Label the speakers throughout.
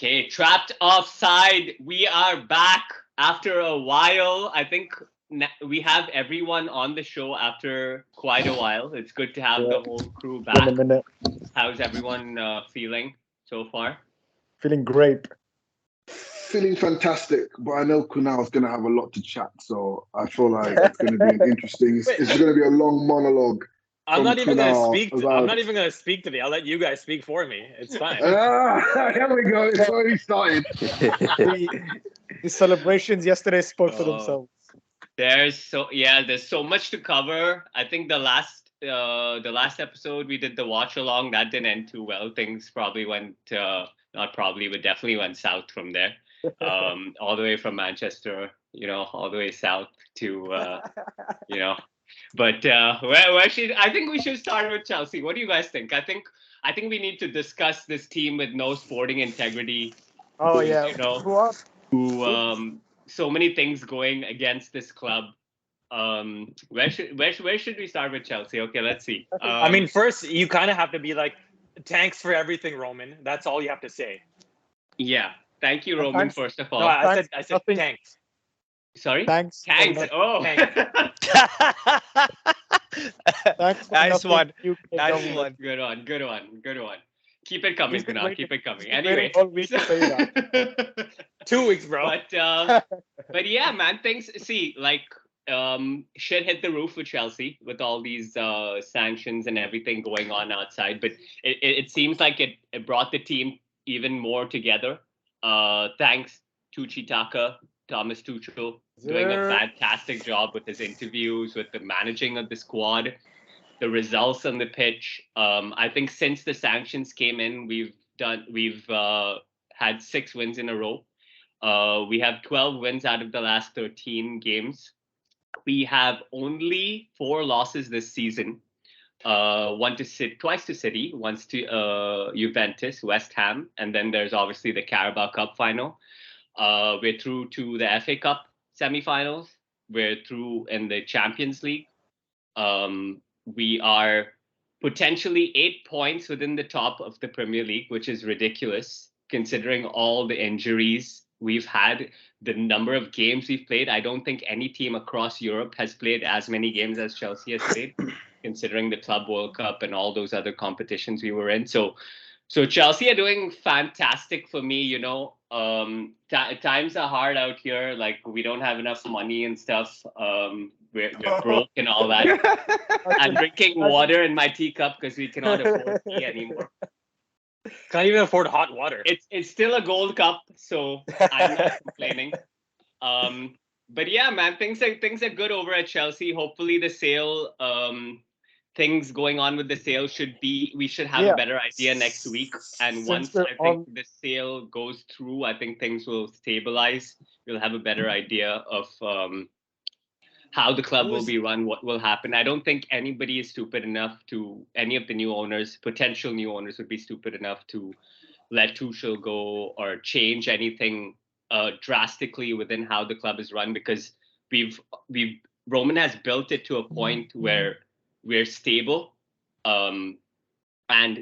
Speaker 1: Okay, trapped offside. We are back after a while. I think we have everyone on the show after quite a while. It's good to have the whole crew back.
Speaker 2: In a minute.
Speaker 1: How's everyone feeling so far?
Speaker 2: Feeling great.
Speaker 3: Feeling fantastic, but I know Kunal's going to have a lot to chat, so I feel like it's going to be an interesting. It's going to be a long monologue.
Speaker 4: I'm not even going to
Speaker 3: Kunal
Speaker 4: speak.
Speaker 3: about-
Speaker 4: I'm not even going to speak today. I'll let you guys speak for me. It's fine.
Speaker 3: Here we go. It's already started.
Speaker 2: The celebrations yesterday spoke for themselves.
Speaker 1: There's so much to cover. I think the last episode we did the watch along, that didn't end too well. Things probably went not probably, but definitely went south from there. All the way from Manchester, all the way south to But where should I think we should start with Chelsea? What do you guys think? I think we need to discuss this team with no sporting integrity.
Speaker 2: Oh yeah.
Speaker 1: Who so many things going against this club. Where should we start with Chelsea? Okay, let's see.
Speaker 4: I mean, first you kind of have to be like, thanks for everything, Roman. That's all you have to say.
Speaker 1: Yeah, thank you, Roman.
Speaker 2: Thanks.
Speaker 1: First of all,
Speaker 4: No, I said
Speaker 2: nothing.
Speaker 4: thanks.
Speaker 1: Sorry.
Speaker 2: Thanks.
Speaker 1: Oh,
Speaker 4: Thanks.
Speaker 2: Thanks.
Speaker 5: Nice one.
Speaker 2: Nice
Speaker 5: one.
Speaker 1: Good one. Keep it coming, Kunaal. Keep it coming. Anyway,
Speaker 2: all week to say that.
Speaker 4: 2 weeks, bro.
Speaker 1: But yeah, man, things. See, like, shit hit the roof with Chelsea with all these sanctions and everything going on outside. But it seems like it brought the team even more together. Thanks to Chitaka, Thomas Tuchel, doing a fantastic job with his interviews, with the managing of the squad, the results on the pitch. I think since the sanctions came in, we've had 6 wins in a row. We have 12 wins out of the last 13 games. We have only 4 losses this season. Twice to City, once to Juventus, West Ham, and then there's obviously the Carabao Cup final. We're through to the FA Cup semifinals. We're through in the Champions League. We are potentially 8 points within the top of the Premier League, which is ridiculous considering all the injuries we've had, the number of games we've played. I don't think any team across Europe has played as many games as Chelsea has played, considering the Club World Cup and all those other competitions we were in. So Chelsea are doing fantastic for me. Times are hard out here. Like, we don't have enough money and stuff. We're broke and all that. I'm drinking water in my teacup because we cannot afford tea anymore.
Speaker 4: Can't even afford hot water.
Speaker 1: It's still a gold cup, so I'm not complaining. But yeah, man, things are good over at Chelsea. Hopefully the sale, things going on with the sale we should have a better idea next week. And once I think the sale goes through, I think things will stabilize. We'll have a better idea of how the club will be run, what will happen. I don't think anybody is stupid enough any of the new owners, potential new owners, would be stupid enough to let Tuchel go or change anything drastically within how the club is run, because Roman has built it to a point where we're stable, and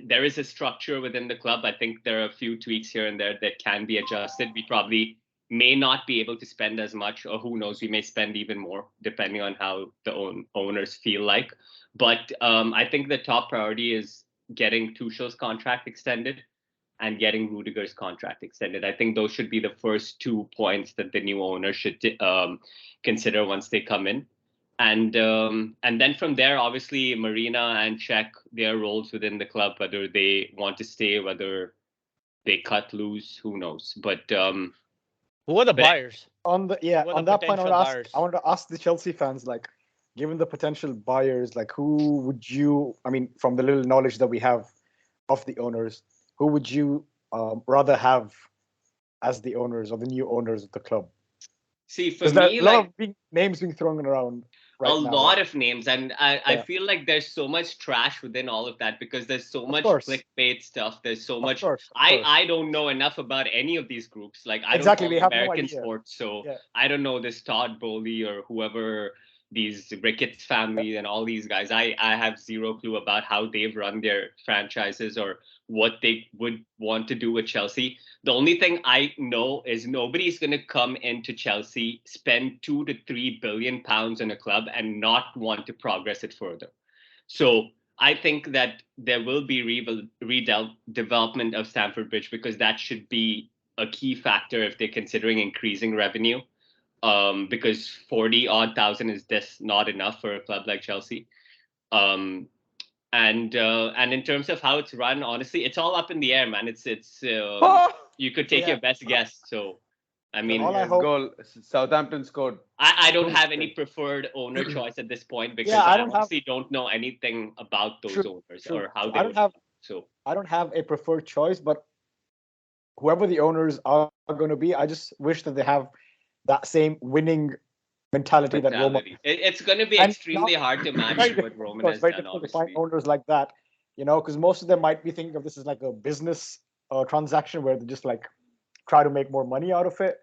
Speaker 1: there is a structure within the club. I think there are a few tweaks here and there that can be adjusted. We probably may not be able to spend as much, or who knows, we may spend even more depending on how the owners feel like. But I think the top priority is getting Tuchel's contract extended and getting Rudiger's contract extended. I think those should be the first 2 points that the new owner should consider once they come in. And then from there, obviously, Marina and check their roles within the club, whether they want to stay, whether they cut loose, who knows. But
Speaker 5: who are the buyers?
Speaker 2: On that point, I want to ask the Chelsea fans, like, given the potential buyers, like, who would you? I mean, from the little knowledge that we have of the owners, who would you rather have as the owners or the new owners of the club?
Speaker 1: See, for me,
Speaker 2: a lot of names being thrown around.
Speaker 1: A lot of names, and I feel like there's so much trash within all of that, because there's so much clickbait stuff. There's so much. I don't know enough about any of these groups. Like, I don't know American sports, so I don't know this Todd Bowley or whoever these Ricketts family and all these guys. I have zero clue about how they've run their franchises or what they would want to do with Chelsea. The only thing I know is nobody's going to come into Chelsea, spend 2 to 3 billion pounds in a club and not want to progress it further. So I think that there will be redevelopment of Stamford Bridge, because that should be a key factor if they're considering increasing revenue. Because 40 odd thousand is just not enough for a club like Chelsea. And in terms of how it's run, honestly, it's all up in the air, man. It's you could take your best guess. So, I mean,
Speaker 6: goal. Southampton scored.
Speaker 1: I don't have any preferred owner choice at this point, because I honestly don't know anything about those owners or how they.
Speaker 2: I don't have a preferred choice, but whoever the owners are going to be, I just wish that they have that same winning mentality that Roman.
Speaker 1: It's going to be extremely hard to match what Roman has done.
Speaker 2: To find owners like that, because most of them might be thinking of this as like a business transaction where they just like try to make more money out of it.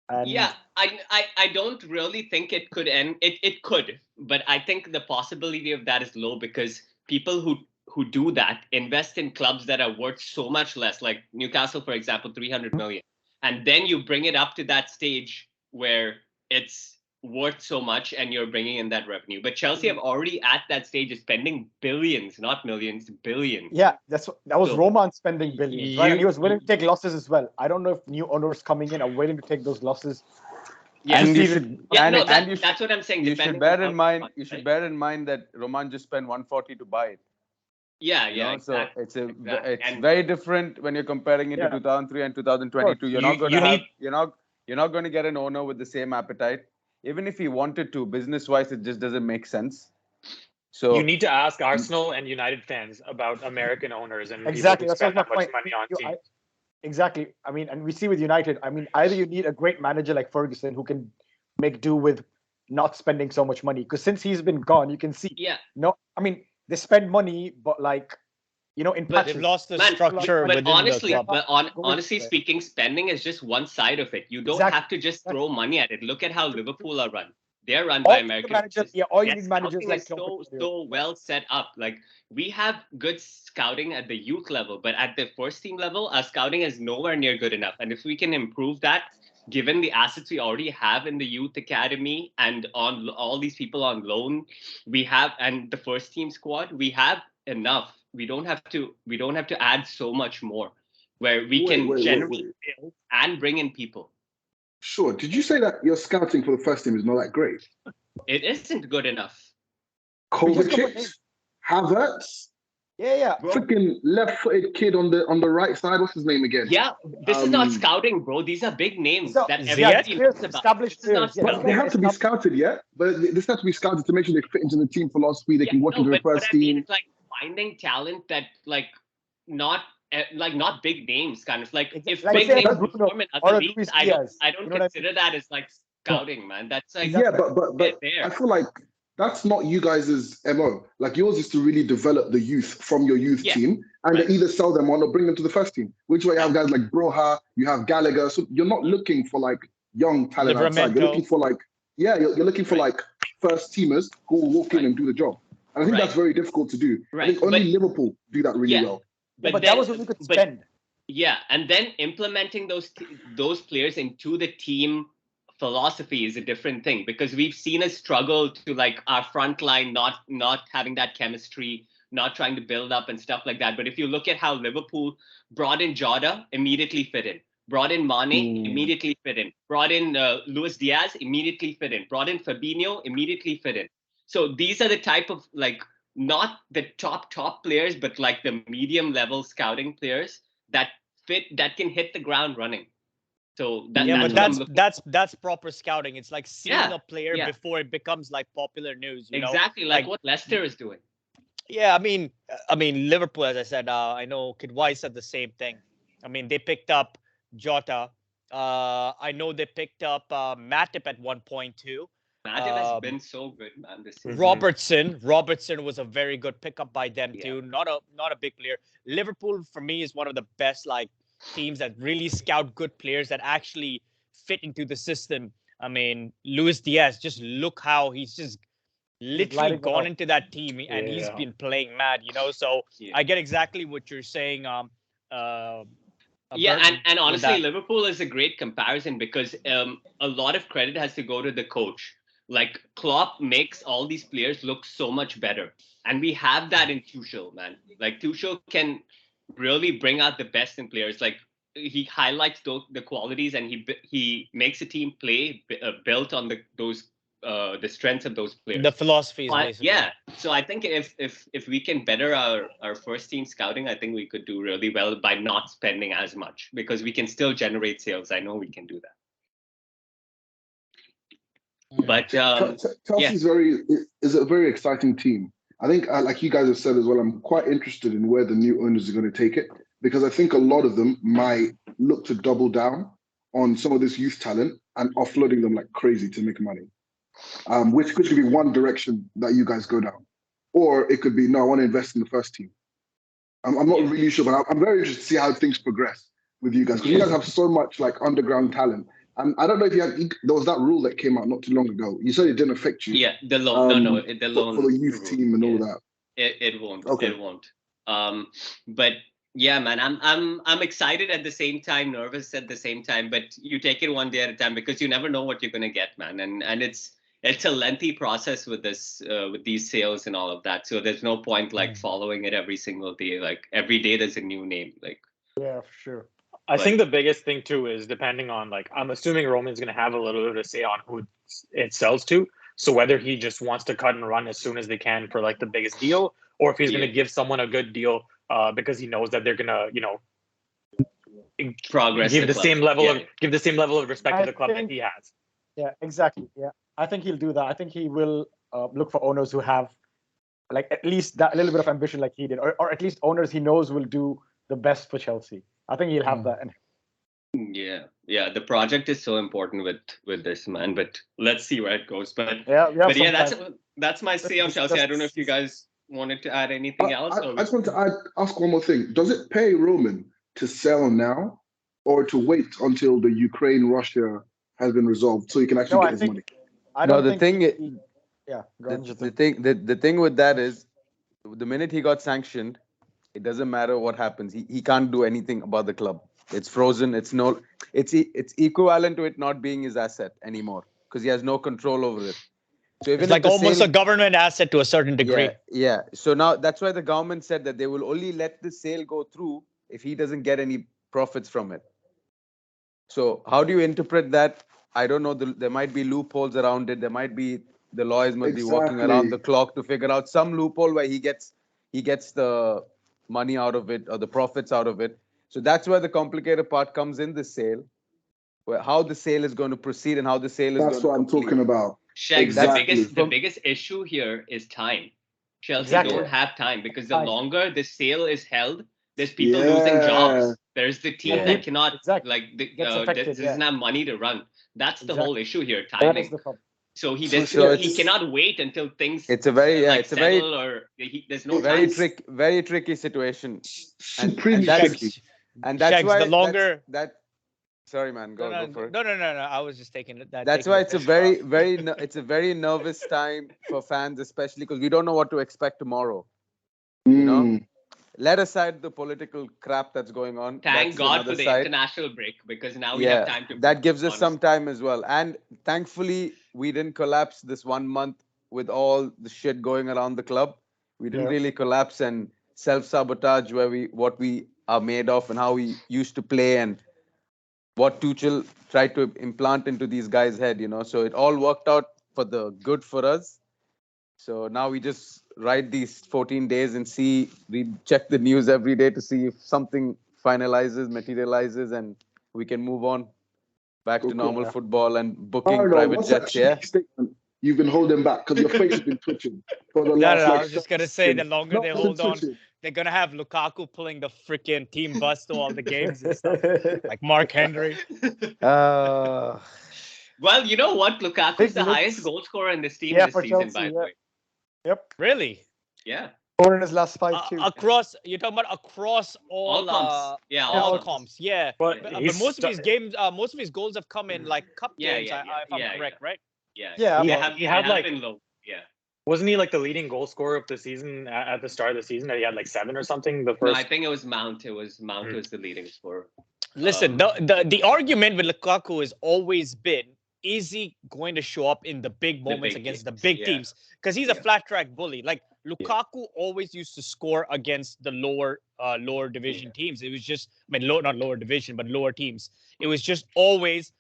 Speaker 2: And
Speaker 1: I don't really think it could end. It could, but I think the possibility of that is low, because people who do that invest in clubs that are worth so much less, like Newcastle, for example, 300 million. And then you bring it up to that stage where it's worth so much and you're bringing in that revenue. But Chelsea have already at that stage is spending billions, not millions, billions.
Speaker 2: Yeah, that was Roman spending billions, right? And he was willing to take losses as well. I don't know if new owners coming in are willing to take those losses.
Speaker 1: Yeah,
Speaker 6: and you should,
Speaker 1: that's what I'm saying.
Speaker 6: You should bear in mind. You should bear in mind that Roman just spent 140 to buy it.
Speaker 1: Yeah,
Speaker 6: exactly. So it's very different when you're comparing it to 2003 and 2022. You're not going to get an owner with the same appetite. Even if he wanted to, business-wise, it just doesn't make sense. So
Speaker 4: you need to ask Arsenal and United fans about American owners and
Speaker 2: exactly
Speaker 4: people who spend that much money on teams.
Speaker 2: Exactly. I mean, and we see with United, I mean, either you need a great manager like Ferguson who can make do with not spending so much money. Because since he's been gone, you can see.
Speaker 1: Yeah.
Speaker 2: No, I mean, they spend money, but like, in patches.
Speaker 5: They've lost the structure within
Speaker 1: honestly,
Speaker 5: the club.
Speaker 1: Honestly speaking, spending is just one side of it. You don't have to just throw money at it. Look at how Liverpool are run. They're run by American
Speaker 2: managers. Yeah, all you need managers like
Speaker 1: so well set up. Like, we have good scouting at the youth level, but at the first team level, our scouting is nowhere near good enough. And if we can improve that, given the assets we already have in the youth academy and on all these people on loan, we have, and the first team squad, we have enough. We don't have to add so much more, where we can generate sales and bring in people.
Speaker 3: Sure. Did you say that your scouting for the first team is not that great?
Speaker 1: It isn't good enough.
Speaker 3: Kovacic, Havertz, freaking left-footed kid on the right side. What's his name again?
Speaker 1: Yeah, this is not scouting, bro. These are big names that everybody knows about.
Speaker 2: Established players.
Speaker 3: They have to be scouted, but this has to be scouted to make sure they fit into the team philosophy. They can work into the first team.
Speaker 1: It's like finding talent that not big names, kind of like if big names perform in other leagues, I don't consider that as like scouting, man. That's like
Speaker 3: but I feel like that's not you guys' MO. Like, yours is to really develop the youth from your youth team and either sell them on or bring them to the first team. Which way you have guys like Broha, you have Gallagher. So you're not looking for like young talent outside. You're looking for like you're looking for like first teamers who will walk in and do the job. And I think that's very difficult to do. I think only Liverpool do that really well.
Speaker 2: But that was what we could spend.
Speaker 1: Yeah, and then implementing those players into the team philosophy is a different thing, because we've seen a struggle to like our front line not having that chemistry, not trying to build up and stuff like that. But if you look at how Liverpool brought in Jota, immediately fit in. Brought in Mane, immediately fit in. Brought in Luis Diaz, immediately fit in. Brought in Fabinho, immediately fit in. So these are the type of like, not the top players, but like the medium level scouting players that fit, that can hit the ground running. So
Speaker 5: that's proper scouting. It's like seeing a player before it becomes like popular news. You
Speaker 1: exactly
Speaker 5: know?
Speaker 1: like what Leicester is doing.
Speaker 5: Yeah, I mean Liverpool, as I said, I know Kid Wise said the same thing. I mean, they picked up Jota. I know they picked up Matip at one point too.
Speaker 1: Matip has been so good, man, this season.
Speaker 5: Robertson was a very good pickup by them too. Not a big player. Liverpool for me is one of the best like teams that really scout good players that actually fit into the system. I mean, Luis Diaz, just look how he's just literally gone into that team and he's been playing mad, So I get exactly what you're saying.
Speaker 1: And honestly, Liverpool is a great comparison because a lot of credit has to go to the coach. Like Klopp makes all these players look so much better, and we have that in Tuchel, man. Like Tuchel can really bring out the best in players. Like he highlights the qualities, and he makes a team play built on the strengths of those players.
Speaker 5: The philosophies, basically.
Speaker 1: Yeah. So I think if we can better our first team scouting, I think we could do really well by not spending as much because we can still generate sales. I know we can do that. But
Speaker 3: Chelsea's is a very exciting team. I think, like you guys have said as well, I'm quite interested in where the new owners are going to take it because I think a lot of them might look to double down on some of this youth talent and offloading them like crazy to make money. Which could be one direction that you guys go down, or it could be no, I want to invest in the first team. I'm not really sure, but I'm very interested to see how things progress with you guys because you guys have so much like underground talent. And I don't know if there was that rule that came out not too long ago. You said it didn't affect you.
Speaker 1: Yeah, the loan. The loan
Speaker 3: for the youth team and all that.
Speaker 1: It won't.
Speaker 3: Okay.
Speaker 1: It won't. But yeah, man, I'm excited at the same time, nervous at the same time. But you take it one day at a time because you never know what you're gonna get, man. And it's a lengthy process with this with these sales and all of that. So there's no point like following it every single day. Like every day there's a new name. Like
Speaker 2: yeah, for sure.
Speaker 4: I think the biggest thing too is depending on like I'm assuming Roman's going to have a little bit of say on who it sells to. So whether he just wants to cut and run as soon as they can for like the biggest deal, or if he's going to give someone a good deal because he knows that they're going to
Speaker 1: progress
Speaker 4: give the same level of respect to the club that he has.
Speaker 2: Yeah, exactly. Yeah, I think he'll do that. I think he will look for owners who have like at least that little bit of ambition like he did, or at least owners he knows will do the best for Chelsea. I think he'll have that.
Speaker 1: Yeah. The project is so important with this, man. But let's see where it goes. But that's my say on Chelsea. I don't know if you guys wanted to add anything else.
Speaker 3: I just want to ask one more thing. Does it pay Roman to sell now, or to wait until the Ukraine-Russia has been resolved so he can actually get his money?
Speaker 6: The thing with that is, the minute he got sanctioned, it doesn't matter what happens. He can't do anything about the club. It's frozen. It's equivalent to it not being his asset anymore because he has no control over it. So even
Speaker 5: it's like almost a government asset to a certain degree.
Speaker 6: Yeah. So now that's why the government said that they will only let the sale go through if he doesn't get any profits from it. So how do you interpret that? I don't know. There might be loopholes around it. There might be the lawyers might be working around the clock to figure out some loophole where he gets the money out of it or the profits out of it. So that's where the complicated part comes in the sale, where how the sale is going to proceed and how the sale is going to
Speaker 3: That's what I'm talking about.
Speaker 1: SHEGZ, the biggest issue here is time. Chelsea don't have time because the longer the sale is held, there's people losing jobs. There's the team that cannot doesn't have money to run. That's the whole issue here, timing.
Speaker 2: That is the problem.
Speaker 1: So he cannot wait until things.
Speaker 6: It's a very
Speaker 1: there's no
Speaker 6: very tricky situation.
Speaker 3: Supremely tricky.
Speaker 6: And that's
Speaker 5: SHEGZ,
Speaker 6: why
Speaker 5: the longer.
Speaker 6: Sorry, man. Go for it.
Speaker 5: No. I was just taking that.
Speaker 6: That's why it's a it's a very nervous time for fans, especially because we don't know what to expect tomorrow. You know, let aside the political crap that's going on.
Speaker 1: Thank God for the international break because now we have time to.
Speaker 6: That gives us some time as well, and thankfully we didn't collapse this 1 month with all the shit going around the club. We didn't really collapse and self-sabotage what we are made of and how we used to play and what Tuchel tried to implant into these guys' head, So it all worked out for the good for us. So now we just ride these 14 days and we check the news every day to see if something finalizes, materializes, and we can move on back to normal football and booking private jets.
Speaker 3: Statement you've been holding back because your face has been twitching for the last.
Speaker 5: I was just gonna say the longer they hold on, they're gonna have Lukaku pulling the freaking team bus to all the games and stuff, like Mark Henry.
Speaker 1: Well, you know what? Lukaku is the highest goal scorer in this team this season,
Speaker 2: Chelsea,
Speaker 1: by the way.
Speaker 2: Yep.
Speaker 5: Really?
Speaker 1: Yeah.
Speaker 2: Scored in his last 5 too.
Speaker 5: You're talking about across all
Speaker 1: comps.
Speaker 5: all comps. Yeah. But most of his games, most of his goals have come in like cup games. If I'm correct, right?
Speaker 1: Yeah.
Speaker 4: He had like
Speaker 1: been low. Yeah.
Speaker 4: Wasn't he like the leading goal scorer of the season at the start of the season? That he had like 7 or something. The first.
Speaker 1: No, I think it was Mount. It was Mount was the leading scorer.
Speaker 5: Listen, the argument with Lukaku has always been: is he going to show up in the big moments against the big teams? Because he's a flat track bully. Like Lukaku always used to score against the lower division teams. It was just, I mean, not lower division, but lower teams. It was just always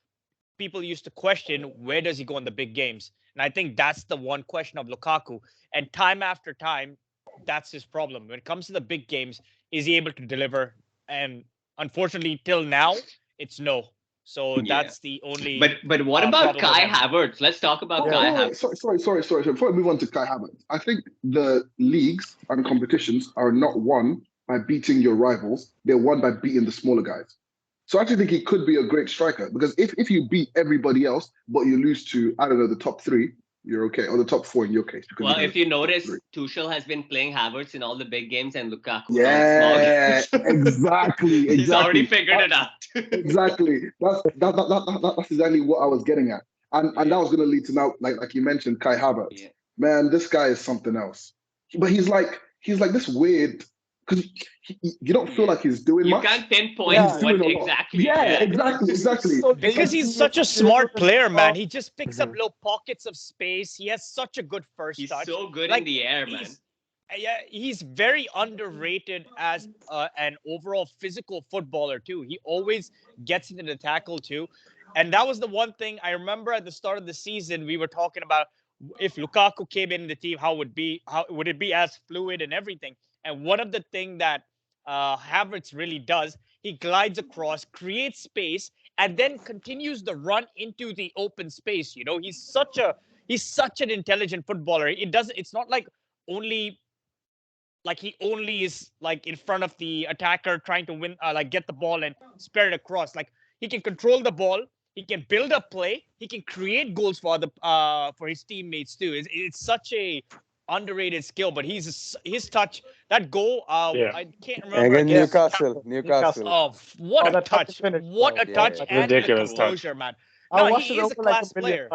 Speaker 5: people used to question, where does he go in the big games? And I think that's the one question of Lukaku. And time after time, that's his problem. When it comes to the big games, is he able to deliver? And unfortunately, till now, it's no. So that's the only.
Speaker 1: But what about Kai Havertz? Let's talk about Kai Havertz.
Speaker 3: Sorry. Before we move on to Kai Havertz, I think the leagues and competitions are not won by beating your rivals. They're won by beating the smaller guys. So I actually think he could be a great striker, because if you beat everybody else, but you lose to, I don't know, the top 3, you're okay, or the top 4 in your case.
Speaker 1: Well, if you notice, Tuchel has been playing Havertz in all the big games and Lukaku.
Speaker 3: Yeah, exactly.
Speaker 1: He's already figured it out.
Speaker 3: Exactly. That's exactly what I was getting at, and that was going to lead to now, like you mentioned, Kai Havertz. Yeah. Man, this guy is something else. But he's like this weird. Because you don't feel like he's doing much.
Speaker 1: You can't pinpoint what exactly.
Speaker 3: Yeah, exactly.
Speaker 5: So because he's such a smart player, man. He just picks up little pockets of space. He has such a good first touch.
Speaker 1: He's so good in the air, man.
Speaker 5: Yeah, he's very underrated as an overall physical footballer, too. He always gets into the tackle, too. And that was the one thing I remember at the start of the season, we were talking about, if Lukaku came in the team, how would it be as fluid and everything? And one of the things that Havertz really does, he glides across, creates space, and then continues the run into the open space. You know, he's such an intelligent footballer. It's not like he only is like in front of the attacker trying to win, get the ball and spare it across. Like, he can control the ball, he can build up play, he can create goals for his teammates too. It's such a underrated skill, but his touch, that goal, I can't remember.
Speaker 6: Against Newcastle.
Speaker 5: Oh, what a touch. What a touch and ridiculous composure, man. No, he is a class player.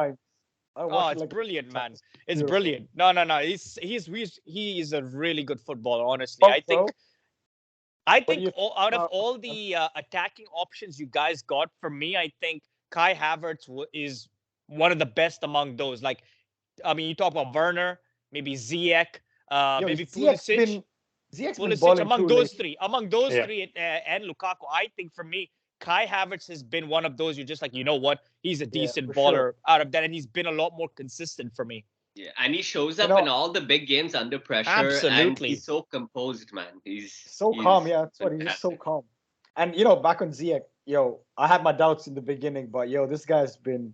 Speaker 5: Oh, it's brilliant, man. It's brilliant. No. He is a really good footballer, honestly. I think out of all the attacking options you guys got, for me, I think Kai Havertz is one of the best among those. Like, I mean, you talk about Werner, maybe Ziyech, maybe Pulisic. Among those three, and Lukaku, I think for me, Kai Havertz has been one of those. You're just like, you know what? He's a decent baller out of that, and he's been a lot more consistent for me.
Speaker 1: Yeah, and he shows up in all the big games under pressure.
Speaker 5: Absolutely.
Speaker 1: And he's so composed, man. He's
Speaker 2: calm. Yeah, that's what he's just so calm. And back on Ziyech, I had my doubts in the beginning, but this guy's been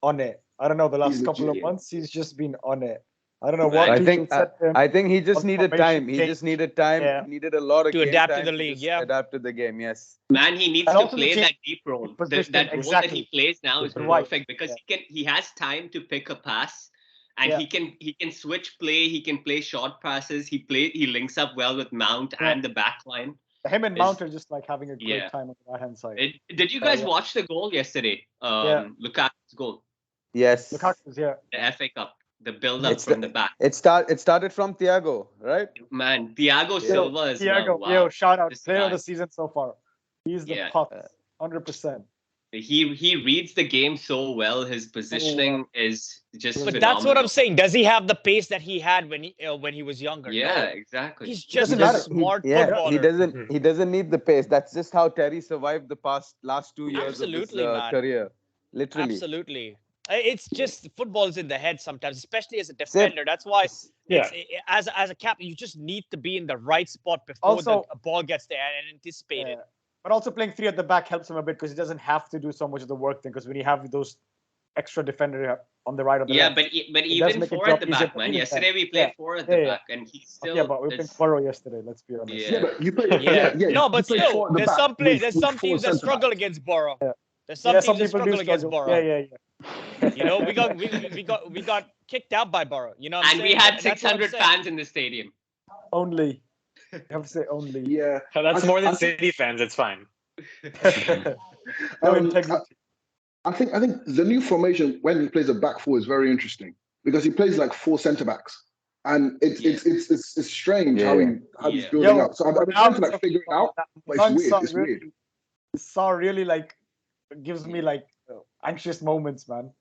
Speaker 2: on it. I don't know, the last couple of months, he's just been on it. I don't know what.
Speaker 6: I think he just needed time. He just needed time. Yeah. He needed a lot of
Speaker 5: to adapt to the league.
Speaker 6: Adapt to the game. Yes.
Speaker 1: Man, he needs to play that deep role. That role that he plays now is perfect because he has time to pick a pass, and he can switch play. He can play short passes. He links up well with Mount and the back line.
Speaker 2: Him and Mount are just like having a great time on the right hand side.
Speaker 1: Did you guys watch the goal yesterday? Lukaku's goal.
Speaker 6: Yes.
Speaker 2: Lukaku's
Speaker 1: the FA Cup. The build-up from the back.
Speaker 6: It started from Thiago, right?
Speaker 1: Man, Thiago Silva as well. Wow.
Speaker 2: Shout out. Player of the season so far. He's the top, 100%.
Speaker 1: He reads the game so well. His positioning is just phenomenal.
Speaker 5: That's what I'm saying. Does he have the pace that he had when he was younger?
Speaker 1: Yeah, exactly.
Speaker 5: He's just a smart footballer.
Speaker 6: He doesn't need the pace. That's just how Terry survived the last 2 years of his career. Literally.
Speaker 5: Absolutely. It's just football's in the head sometimes, especially as a defender. That's why, as a captain, you just need to be in the right spot before the ball gets there and anticipate it.
Speaker 2: But also playing 3 at the back helps him a bit because he doesn't have to do so much of the work thing. Because when you have those extra defender on the right or the left,
Speaker 1: but even 4 at the back, man. Yesterday we played 4 at the back, and he's still.
Speaker 2: Yeah, but we played 4 yesterday. let's be honest.
Speaker 3: Yeah, but you play.
Speaker 5: No, but still, there's some teams that struggle against Borough. There's some teams that struggle against Borough.
Speaker 2: Yeah.
Speaker 5: We got kicked out by Borough. You know,
Speaker 1: and we had 600 fans in the stadium.
Speaker 2: Only. I have to say only.
Speaker 3: Yeah.
Speaker 4: That's more than City fans. It's fine.
Speaker 3: I think the new formation when he plays a back 4 is very interesting because he plays like 4 centre backs. And it's strange how he's building up. So I'm trying to like figure it out, but it's weird. It's weird.
Speaker 2: Saw really like gives me like anxious moments, man.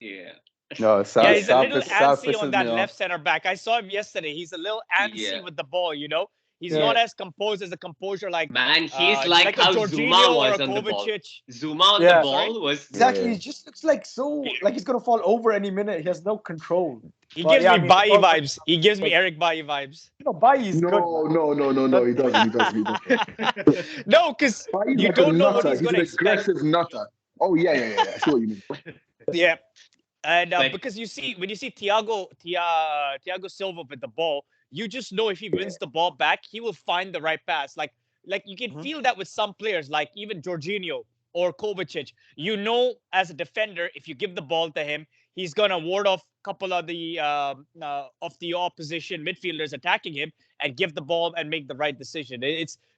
Speaker 1: Yeah.
Speaker 5: No, he's a little antsy on that left center back. I saw him yesterday. He's a little antsy with the ball, you know. He's not as composed as a composure like
Speaker 1: he's like how Zuma was on the ball. Zuma on the ball was
Speaker 2: exactly. He just looks like like he's gonna fall over any minute. He has no control.
Speaker 5: He gives me Bailly vibes. He gives me Eric Bailly vibes.
Speaker 2: You know, Bailly is good.
Speaker 3: No, he doesn't.
Speaker 5: No, because you don't know what he's going to expect.
Speaker 3: He's an aggressive nutter. Oh yeah. I see what you mean.
Speaker 5: Yeah, and because you see when you see Thiago Silva with the ball, you just know if he wins the ball back, he will find the right pass. Like you can feel that with some players, like even Jorginho or Kovacic. You know, as a defender, if you give the ball to him, he's gonna ward off a couple of the opposition midfielders attacking him and give the ball and make the right decision.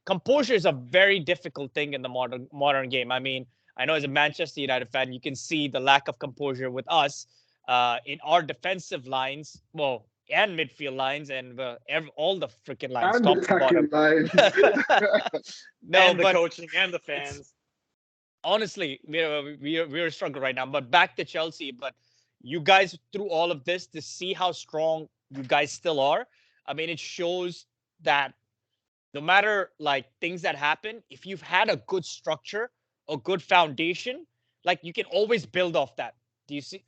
Speaker 5: Composure is a very difficult thing in the modern game. I mean, I know as a Manchester United fan, you can see the lack of composure with us in our defensive lines. Well, and midfield lines and all the freaking lines.
Speaker 3: And top to bottom.
Speaker 4: And the coaching and the fans.
Speaker 5: Honestly, we're struggling right now. But back to Chelsea. But you guys, through all of this, to see how strong you guys still are, I mean, it shows that no matter like things that happen, if you've had a good structure, a good foundation, like you can always build off that. Do you see,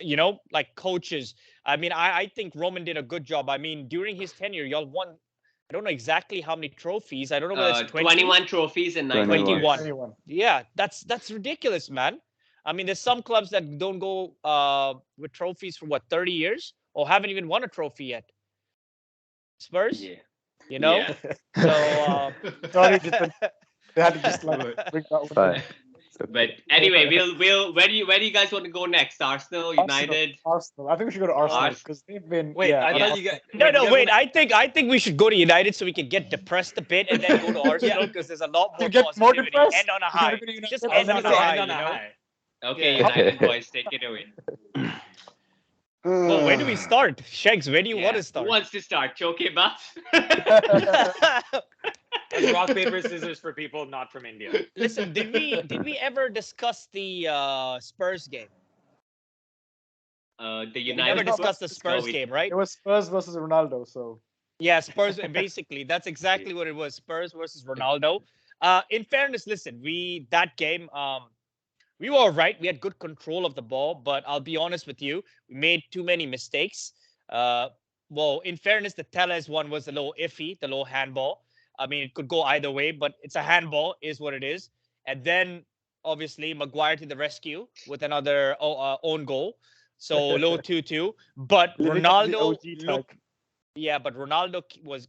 Speaker 5: like coaches? I mean, I think Roman did a good job. I mean, during his tenure, y'all won, I don't know exactly how many trophies. I don't know whether it's
Speaker 1: 21 trophies and
Speaker 5: 21. Yeah, that's ridiculous, man. I mean, there's some clubs that don't go with trophies for 30 years or haven't even won a trophy yet. Spurs?
Speaker 1: Yeah.
Speaker 5: Yeah. So,
Speaker 2: sorry, Jithin. They had to just like bring that one.
Speaker 1: But anyway, we'll where do you guys want to go next? Arsenal, United?
Speaker 2: Arsenal. I think we should go to Arsenal because they've been.
Speaker 4: Wait, I thought you guys.
Speaker 5: No, wait. I think we should go to United so we can get depressed a bit and then go to Arsenal because there's a lot more positivity. End on a high. Just end on a high.
Speaker 1: Okay, United boys, take it away.
Speaker 5: Well, where do we start? SHEGZ, where do you want to start?
Speaker 1: Who wants to start? Chokeba?
Speaker 4: Rock, paper, scissors for people not from India.
Speaker 5: Listen, did we ever discuss the Spurs game?
Speaker 1: The United.
Speaker 5: We never discussed the Spurs game, right?
Speaker 2: It was Spurs versus Ronaldo, so.
Speaker 5: Yeah, Spurs. Basically, that's exactly what it was. Spurs versus Ronaldo. In fairness, listen, that game, we were all right. We had good control of the ball, but I'll be honest with you, we made too many mistakes. Well, in fairness, the Telles one was a little iffy, the little handball. I mean, it could go either way, but it's a handball, is what it is. And then, obviously, Maguire to the rescue with another own goal. So, low 2-2. But Ronaldo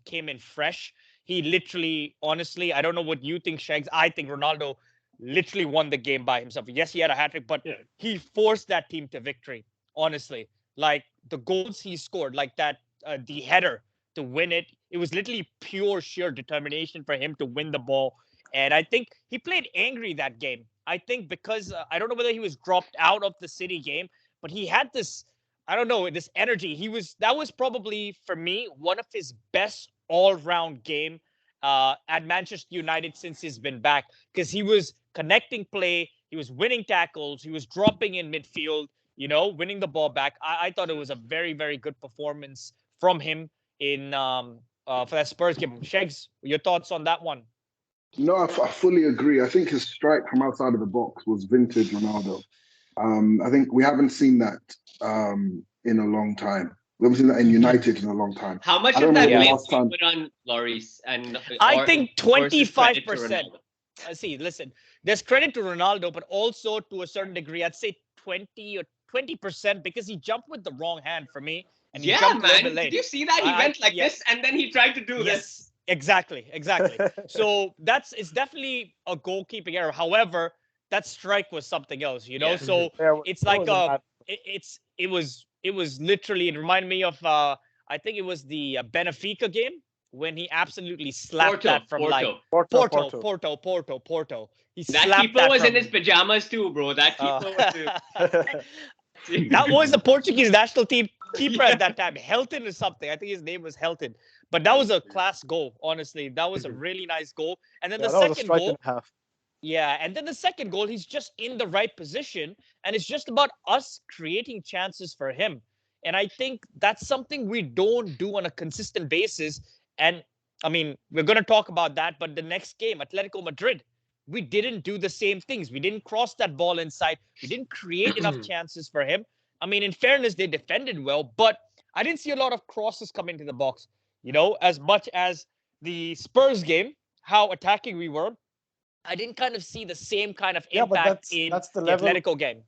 Speaker 5: came in fresh. He literally, honestly, I don't know what you think, SHEGZ. I think Ronaldo literally won the game by himself. Yes, he had a hat-trick, but he forced that team to victory, honestly. Like, the goals he scored, like that, the header to win it, it was literally pure, sheer determination for him to win the ball. And I think he played angry that game. I think because, I don't know whether he was dropped out of the City game, but he had this, I don't know, this energy. That was probably, for me, one of his best all-round game at Manchester United since he's been back. Because he was connecting play, he was winning tackles, he was dropping in midfield, winning the ball back. I thought it was a very, very good performance from him in for that Spurs game. SHEGZ, your thoughts on that one?
Speaker 3: No, I fully agree. I think his strike from outside of the box was vintage Ronaldo. I think we haven't seen that in a long time. We haven't seen that in United in a long time.
Speaker 1: How much of that blame you put on Lloris?
Speaker 5: I think 25%. See, listen, there's credit to Ronaldo, but also to a certain degree, I'd say 20% because he jumped with the wrong hand for me. And he jumped
Speaker 1: man. Did you see that? He went like this and then he tried to do this.
Speaker 5: Exactly. So it's definitely a goalkeeping error. However, that strike was something else, So it's like it was literally, it reminded me of I think it was the Benfica game when he absolutely slapped that from Porto. He
Speaker 1: that keeper was in his pajamas too, bro. That keeper was too.
Speaker 5: That was the Portuguese national team keeper at that time, Helton or something. I think his name was Helton. But that was a class goal, honestly. That was a really nice goal. And then the second goal. Yeah, and then the second goal, he's just in the right position, and it's just about us creating chances for him. And I think that's something we don't do on a consistent basis. And I mean, we're going to talk about that, but the next game, Atletico Madrid, we didn't do the same things. We didn't cross that ball inside. We didn't create enough chances for him. I mean, in fairness, they defended well, but I didn't see a lot of crosses come into the box. You know, as much as the Spurs game, how attacking we were, I didn't kind of see the same kind of impact in the Atletico game.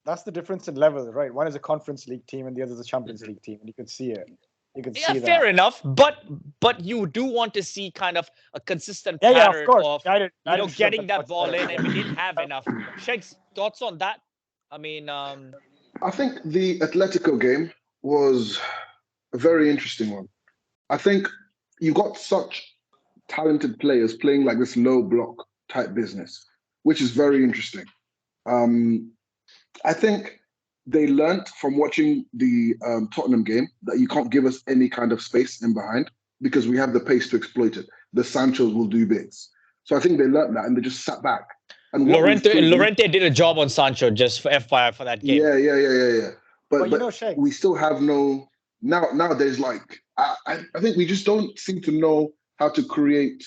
Speaker 2: That's the difference in level, right? One is a Conference League team and the other is a Champions League team, and you can see it. You can see that.
Speaker 5: Fair enough, but you do want to see kind of a consistent pattern of getting that ball in, and we didn't have enough. SHEGZ, thoughts on that? I mean,
Speaker 3: I think the Atletico game was a very interesting one. I think you got such talented players playing like this low block type business, which is very interesting. I think they learnt from watching the Tottenham game that you can't give us any kind of space in behind because we have the pace to exploit it. The Sanchos will do bits. So I think they learnt that and they just sat back. And
Speaker 5: Llorente did a job on Sancho, just for FYI, for that game.
Speaker 3: Yeah. But
Speaker 2: you know, SHEGZ,
Speaker 3: we still have no... Nowadays, like, I think we just don't seem to know how to create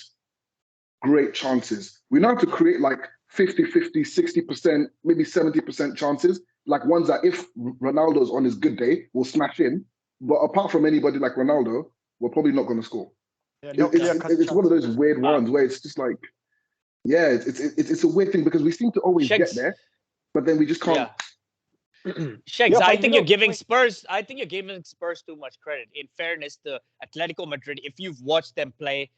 Speaker 3: great chances. We know how to create like 50, 60%, maybe 70% chances, like ones that if Ronaldo's on his good day, will smash in. But apart from anybody like Ronaldo, we're probably not going to score. Yeah, it's one of those weird ones where it's just like, it's a weird thing because we seem to always get there, but then we just can't.
Speaker 5: SHEGZ, I think you're giving Spurs. I think you're giving Spurs too much credit. In fairness to Atletico Madrid, if you've watched them play,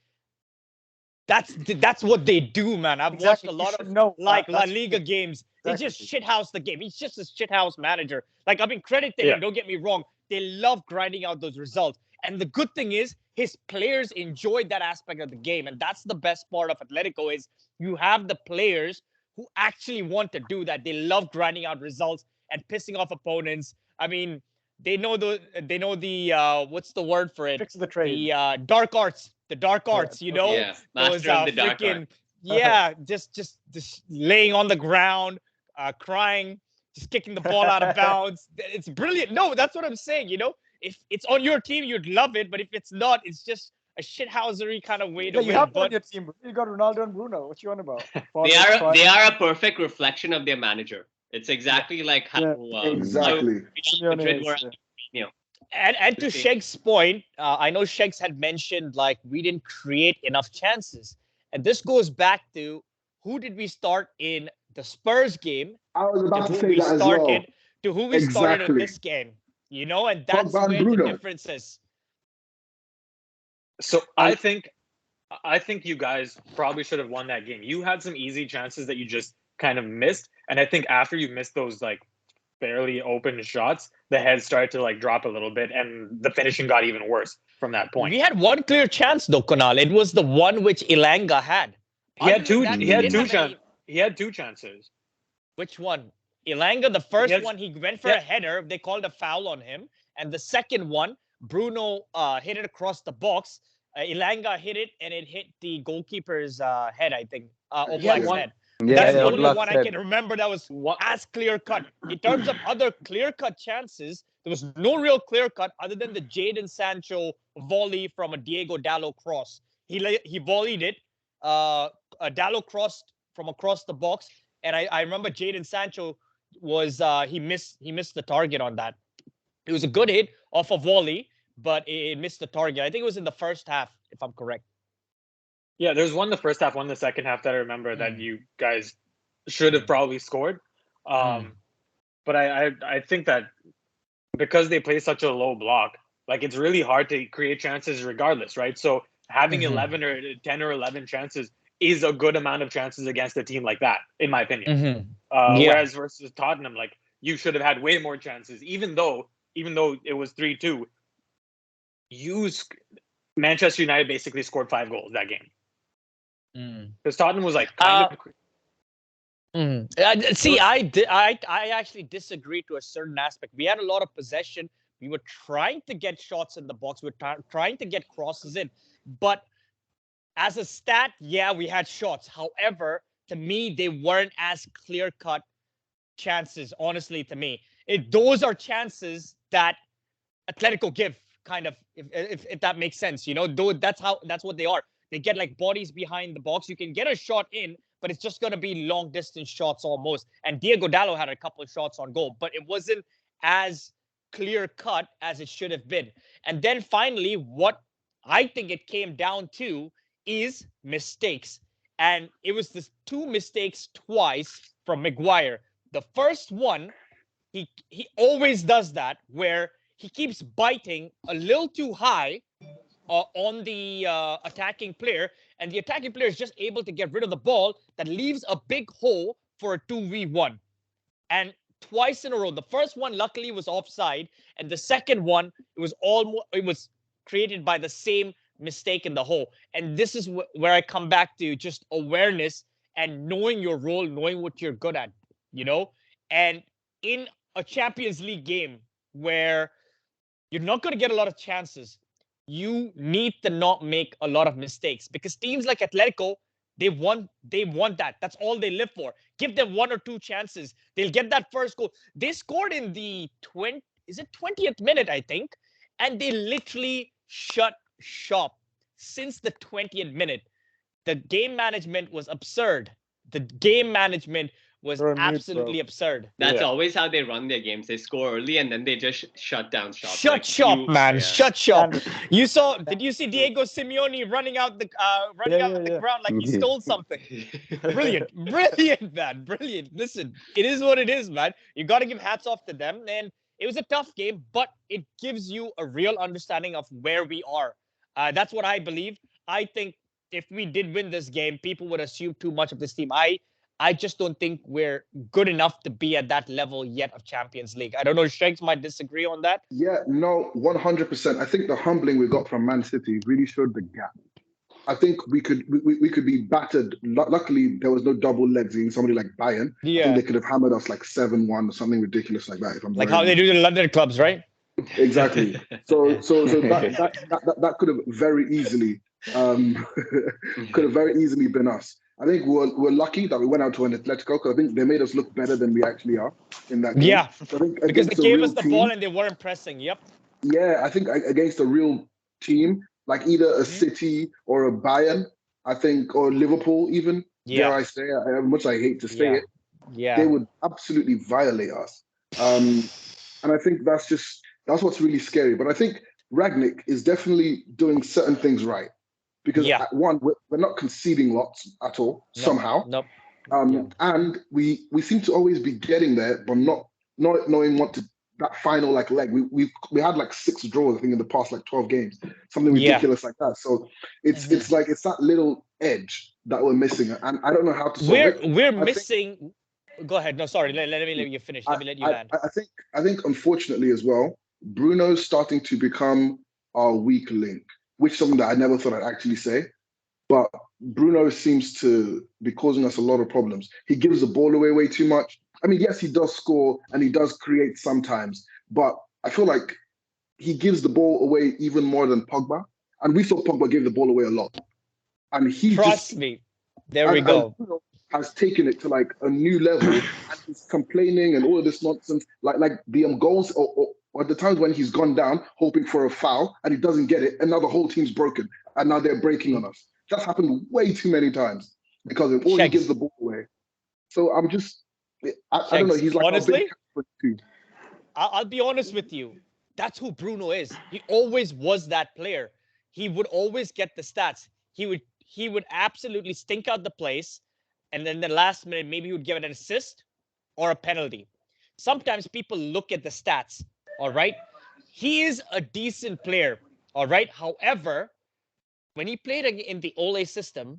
Speaker 5: that's what they do, man. I've watched a lot of La Liga games. They just shithouse the game. He's just a shithouse manager. Like, I mean, credit to him. Don't get me wrong. They love grinding out those results. And the good thing is, his players enjoyed that aspect of the game, and that's the best part of Atletico is you have the players who actually want to do that. They love grinding out results and pissing off opponents. I mean, they know the what's the word for it?
Speaker 2: Tricks of the trade.
Speaker 5: The dark arts. The dark arts, you know?
Speaker 1: Yeah, master of the dark arts.
Speaker 5: Just laying on the ground, crying, just kicking the ball out of bounds. It's brilliant. No, that's what I'm saying, you know? If it's on your team, you'd love it, but if it's not, it's just a shithousery kind of way to win.
Speaker 2: You have on your team. You got Ronaldo and Bruno. What you on about?
Speaker 1: They are a perfect reflection of their manager. It's exactly like how Madrid were.
Speaker 5: And to SHEGZ's point, I know SHEGZ had mentioned like we didn't create enough chances, and this goes back to who did we start in the Spurs game?
Speaker 3: I was about to say that as well.
Speaker 5: To who we started in this game, you know, and that's where the difference is.
Speaker 4: So I think you guys probably should have won that game. You had some easy chances that you just kind of missed, and I think after you missed those like fairly open shots, the heads started to like drop a little bit, and the finishing got even worse from that point.
Speaker 5: We had one clear chance though, Kunaal. It was the one which Elanga had.
Speaker 4: He had two chances.
Speaker 5: Which one? Elanga, the first one, he went for a header. They called a foul on him. And the second one, Bruno hit it across the box. Elanga hit it, and it hit the goalkeeper's head, I think. Oblak's head. That's the only one I can remember that was as clear-cut. In terms of other clear-cut chances, there was no real clear-cut other than the Jadon Sancho volley from a Diego Dalot cross. He volleyed it. Dalot crossed from across the box, and I remember Jadon Sancho was he missed the target on that. It was a good hit off a volley, but it missed the target. I think it was in the first half, if I'm correct.
Speaker 4: Yeah, there's one in the first half, one in the second half that I remember that you guys should have probably scored. But I think that because they play such a low block, like it's really hard to create chances regardless, right? So having 11 or 10 or 11 chances is a good amount of chances against a team like that, in my opinion. Whereas versus Tottenham, like you should have had way more chances, even though it was 3-2. Manchester United basically scored 5 goals that game. Because Tottenham was like kind
Speaker 5: of. See, I actually disagree to a certain aspect. We had a lot of possession, We were trying to get shots in the box. We were trying to get crosses in. But as a stat, yeah, we had shots. However, to me, they weren't as clear-cut chances, honestly, to me. Those are chances that Atletico give, kind of, if that makes sense. That's what they are. They get like bodies behind the box. You can get a shot in, but it's just going to be long distance shots almost. And Diego Dallo had a couple of shots on goal, but it wasn't as clear cut as it should have been. And then finally, what I think it came down to is mistakes. And it was this 2 mistakes twice from Maguire. The first one, he always does that, where he keeps biting a little too high on the attacking player, and the attacking player is just able to get rid of the ball. That leaves a big hole for a 2v1. And twice in a row, the first one luckily was offside, and the second one it was created by the same mistake in the hole. And this is where I come back to just awareness and knowing your role, knowing what you're good at, and in a Champions League game where you're not going to get a lot of chances, you need to not make a lot of mistakes, because teams like Atletico, they want that. That's all they live for. Give them 1 or 2 chances. They'll get that first goal. They scored in the 20th minute, I think, and they literally shut shop since the 20th minute. The game management was absurd. The game management was absolutely absurd.
Speaker 1: That's always how they run their games. They score early and then they just shut down shop.
Speaker 5: Shut shop. Shut shop. Did you see Diego Simeone running out the ground like he stole something? Brilliant, man, brilliant. Listen, it is what it is, man. You got to give hats off to them. And it was a tough game, but it gives you a real understanding of where we are. That's what I believe. I think if we did win this game, people would assume too much of this team. I just don't think we're good enough to be at that level yet of Champions League. I don't know, SHEGZ might disagree on that.
Speaker 3: Yeah, no, 100%. I think the humbling we got from Man City really showed the gap. I think we could be battered. Luckily, there was no double legs in somebody like Bayern. Yeah. I think they could have hammered us like 7-1 or something ridiculous like that.
Speaker 5: Like how they do the London clubs, right?
Speaker 3: Exactly. So that could have very easily been us. I think we're lucky that we went out to an Atletico, because I think they made us look better than we actually are in that game.
Speaker 5: Yeah, so because they gave us the ball and they weren't pressing. Yep.
Speaker 3: Yeah, I think against a real team, like either a City or a Bayern, I think, or Liverpool even, dare I say, how much I hate to say it, they would absolutely violate us. And I think that's what's really scary. But I think Rangnick is definitely doing certain things right. Because at one, we're not conceding lots at all, somehow.
Speaker 5: Nope.
Speaker 3: And we seem to always be getting there, but not knowing that final leg. We had like 6 draws, I think, in the past like 12 games, something ridiculous like that. So it's that little edge that we're missing, and I don't know how to solve it.
Speaker 5: We're missing. Go ahead. No, sorry. Let me let you finish. Let me let you land.
Speaker 3: I think unfortunately as well, Bruno's starting to become our weak link, which is something that I never thought I'd actually say. But Bruno seems to be causing us a lot of problems. He gives the ball away way too much. I mean, yes, he does score and he does create sometimes, but I feel like he gives the ball away even more than Pogba. And we thought Pogba gave the ball away a lot. And he
Speaker 5: Trust me. There we go.
Speaker 3: Bruno has taken it to like a new level, and he's complaining and all of this nonsense. Like the goals or the times when he's gone down hoping for a foul and he doesn't get it, and now the whole team's broken and now they're breaking on us. That's happened way too many times because of all he gives the ball away. So I don't know. He's like,
Speaker 5: honestly, I'll be honest with you. That's who Bruno is. He always was that player. He would always get the stats. He would absolutely stink out the place, and then the last minute maybe he would give it an assist or a penalty. Sometimes people look at the stats. All right. He is a decent player. All right. However, when he played in the Ole system,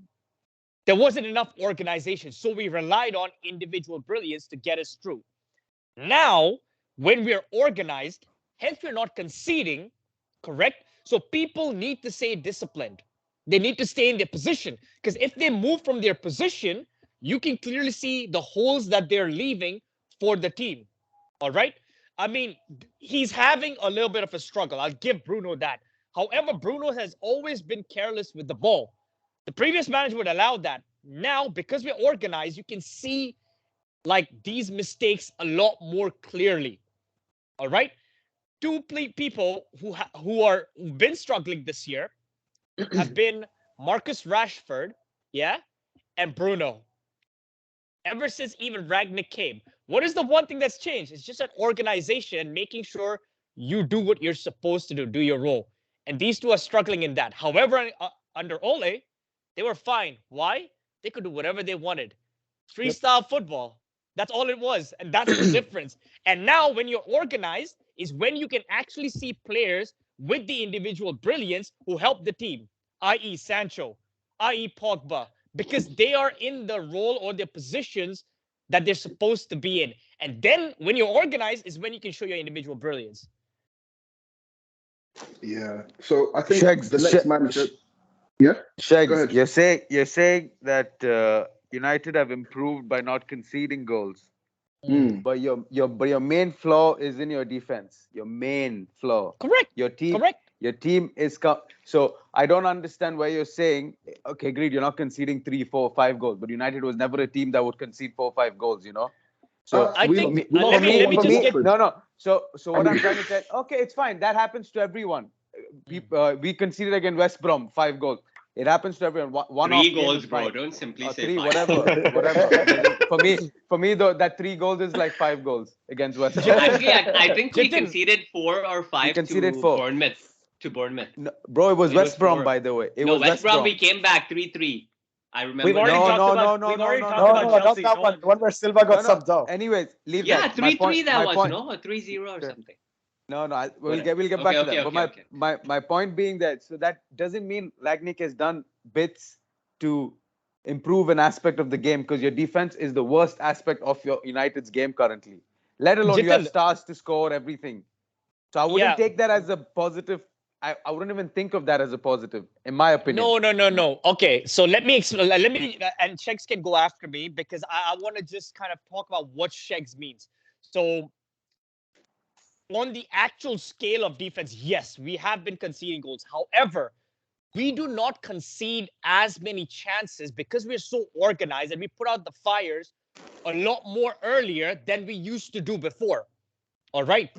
Speaker 5: there wasn't enough organization. So we relied on individual brilliance to get us through. Now, when we're organized, hence we're not conceding, correct? So people need to stay disciplined. They need to stay in their position. Because if they move from their position, you can clearly see the holes that they're leaving for the team. All right. I mean, he's having a little bit of a struggle. I'll give Bruno that. However, Bruno has always been careless with the ball. The previous manager would allow that. Now, because we're organized, you can see like these mistakes a lot more clearly. All right, two people who've been struggling this year have been Marcus Rashford, yeah, and Bruno. Ever since even Rangnick came, what is the one thing that's changed? It's just an organization, making sure you do what you're supposed to do your role. And these two are struggling in that. However, under Ole, they were fine. Why? They could do whatever they wanted. Freestyle football. That's all it was. And that's the difference. And now when you're organized is when you can actually see players with the individual brilliance who help the team, i.e. Sancho, i.e. Pogba, because they are in the role or the positions that they're supposed to be in. And then when you're organized is when you can show your individual brilliance.
Speaker 3: Yeah. So I think the next manager... Yeah?
Speaker 6: SHEGZ, you're saying that United have improved by not conceding goals. But your main flaw is in your defense. Your main flaw.
Speaker 5: Correct.
Speaker 6: Your team.
Speaker 5: Correct.
Speaker 6: Your team is so I don't understand why you're saying, okay, great, you're not conceding 3, 4, 5 goals, but United was never a team that would concede 4, 5 goals, you know. So
Speaker 5: I think let me just get
Speaker 6: no. So what I'm trying to say, okay, it's fine. That happens to everyone. We conceded against West Brom 5 goals. It happens to everyone.
Speaker 1: 3 goals, bro. Don't simply say
Speaker 6: 3,
Speaker 1: 5.
Speaker 6: whatever. For me, though, that 3 goals is like 5 goals against West Brom.
Speaker 1: Actually, I think we conceded 4 or 5 to Bournemouth.
Speaker 6: No, bro, it was West Brom, by the way. It was
Speaker 1: West Brom. We came back 3-3. I remember.
Speaker 2: We've already talked about Chelsea. Not that one. The one where Silva got subbed out.
Speaker 6: Anyways, leave that.
Speaker 1: 3-3 that was, no? 3-0 or something.
Speaker 6: No, we'll get back to that. But my point being that, so that doesn't mean Rangnick has done bits to improve an aspect of the game, because your defense is the worst aspect of your United's game currently. Let alone you have stars to score everything. So I wouldn't take that as a positive. I wouldn't even think of that as a positive, in my opinion.
Speaker 5: No. Okay, so let me explain. And SHEGZ can go after me, because I want to just kind of talk about what SHEGZ means. So on the actual scale of defense, yes, we have been conceding goals. However, we do not concede as many chances because we're so organized and we put out the fires a lot more earlier than we used to do before. All right.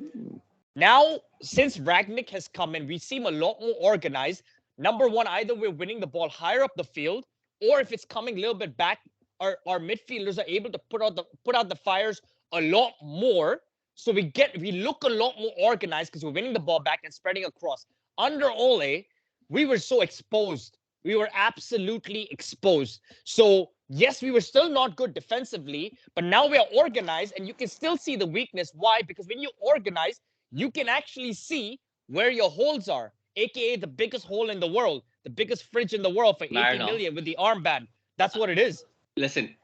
Speaker 5: Now, since Rangnick has come in, we seem a lot more organized. Number one, either we're winning the ball higher up the field, or if it's coming a little bit back, our midfielders are able to put out the fires a lot more. So we look a lot more organized because we're winning the ball back and spreading across. Under Ole, we were so exposed. We were absolutely exposed. So yes, we were still not good defensively, but now we are organized, and you can still see the weakness. Why? Because when you organize, you can actually see where your holes are, aka the biggest hole in the world, the biggest fridge in the world for 80 million with the armband. That's what it is.
Speaker 1: Listen,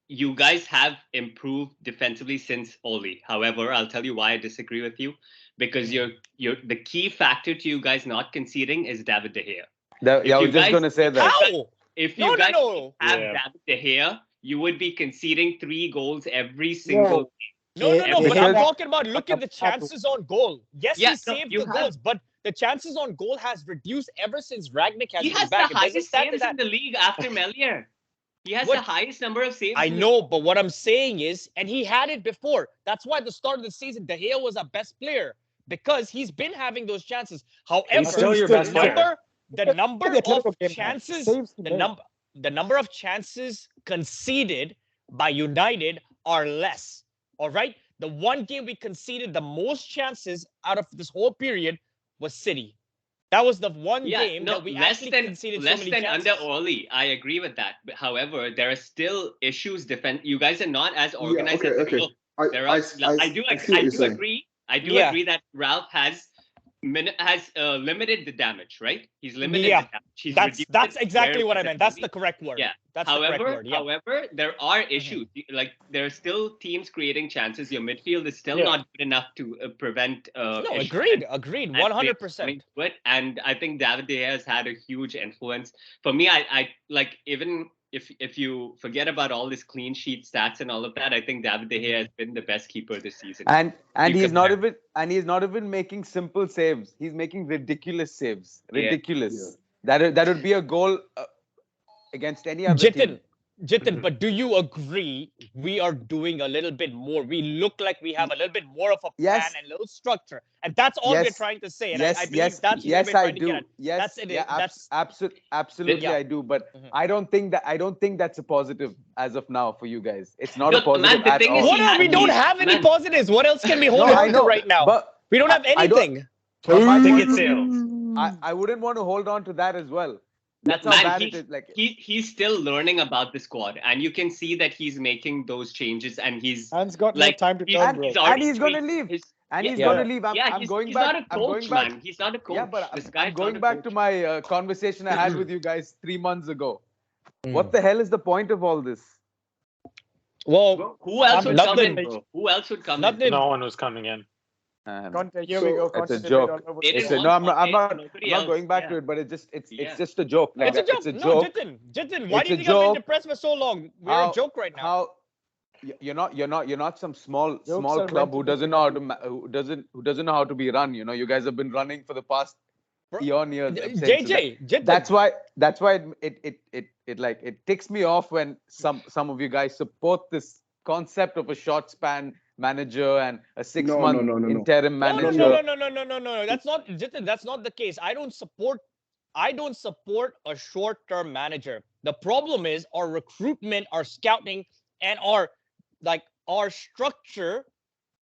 Speaker 1: you guys have improved defensively since Ole. However, I'll tell you why I disagree with you. Because the key factor to you guys not conceding is David De Gea.
Speaker 6: I was just going to say that.
Speaker 5: How?
Speaker 1: If you guys have David De Gea, you would be conceding 3 goals every single game.
Speaker 5: No. But I'm talking about, look at the chances on goal. Yes, he saved the goals, but the chances on goal has reduced ever since Rangnick has been back.
Speaker 1: He has the highest saves in the league after Melier. He has the highest number of saves.
Speaker 5: I know, but what I'm saying is, and he had it before. That's why at the start of the season, De Gea was our best player, because he's been having those chances. However, the number of chances conceded by United are less. All right. The one game we conceded the most chances out of this whole period was City. That was the one game that we actually conceded so many chances.
Speaker 1: Less than under Ole. I agree with that. But however, there are still issues. You guys are not as organized.
Speaker 3: Okay.
Speaker 1: I do agree. I do agree that Ralph has limited the damage, right? He's limited the damage.
Speaker 5: That's exactly what I meant. That's the correct word.
Speaker 1: Yeah.
Speaker 5: That's
Speaker 1: the
Speaker 5: correct word. Yeah.
Speaker 1: However, there are issues. Like, there are still teams creating chances. Your midfield is still not good enough to prevent.
Speaker 5: Agreed. 100%.
Speaker 1: And I think David De Gea has had a huge influence. For me, I like, even if you forget about all this clean sheet stats and all of that, I think David De Gea has been the best keeper this season.
Speaker 6: And he's not even making simple saves. He's making ridiculous saves. Ridiculous. Yeah. That would be a goal against any other team.
Speaker 5: Jithin, but do you agree we are doing a little bit more? We look like we have a little bit more of a plan and a little structure. And that's all we're trying to say. And I believe that's where we're trying to get at.
Speaker 6: Yes, absolutely I do. But I don't think that's a positive as of now for you guys. It's not a positive at all.
Speaker 5: We don't have any positives. What else can we hold on to right now?
Speaker 6: But
Speaker 5: we don't have anything.
Speaker 4: Ticket sales.
Speaker 6: I wouldn't want to hold on to that as well. That's how bad it is. Like
Speaker 1: he's still learning about the squad, and you can see that he's making those changes, and he's
Speaker 2: got no time to turn, bro.
Speaker 6: And he's going to leave. He's going to leave.
Speaker 1: I'm going back. He's not a coach, man. He's not a coach.
Speaker 6: Yeah, but I'm going back to my conversation I had with you guys 3 months ago. What the hell is the point of all this?
Speaker 5: Well,
Speaker 1: who else would come in, bro? Who else would come in?
Speaker 4: No one was coming in.
Speaker 2: Here we go.
Speaker 6: It's a joke. I'm not going back to it, but it's just a joke. Like
Speaker 5: it's a joke. No, Jithin, why do you think I've been depressed for so long? We're a joke right now.
Speaker 6: You're not some small club who doesn't know how to be run. You know, you guys have been running for the past years.
Speaker 5: JJ,
Speaker 6: that's why it ticks me off when some of you guys support this concept of a short span manager and a 6-month interim manager.
Speaker 5: No. That's not Jithin. That's not the case. I don't support a short-term manager. The problem is our recruitment, our scouting, and our structure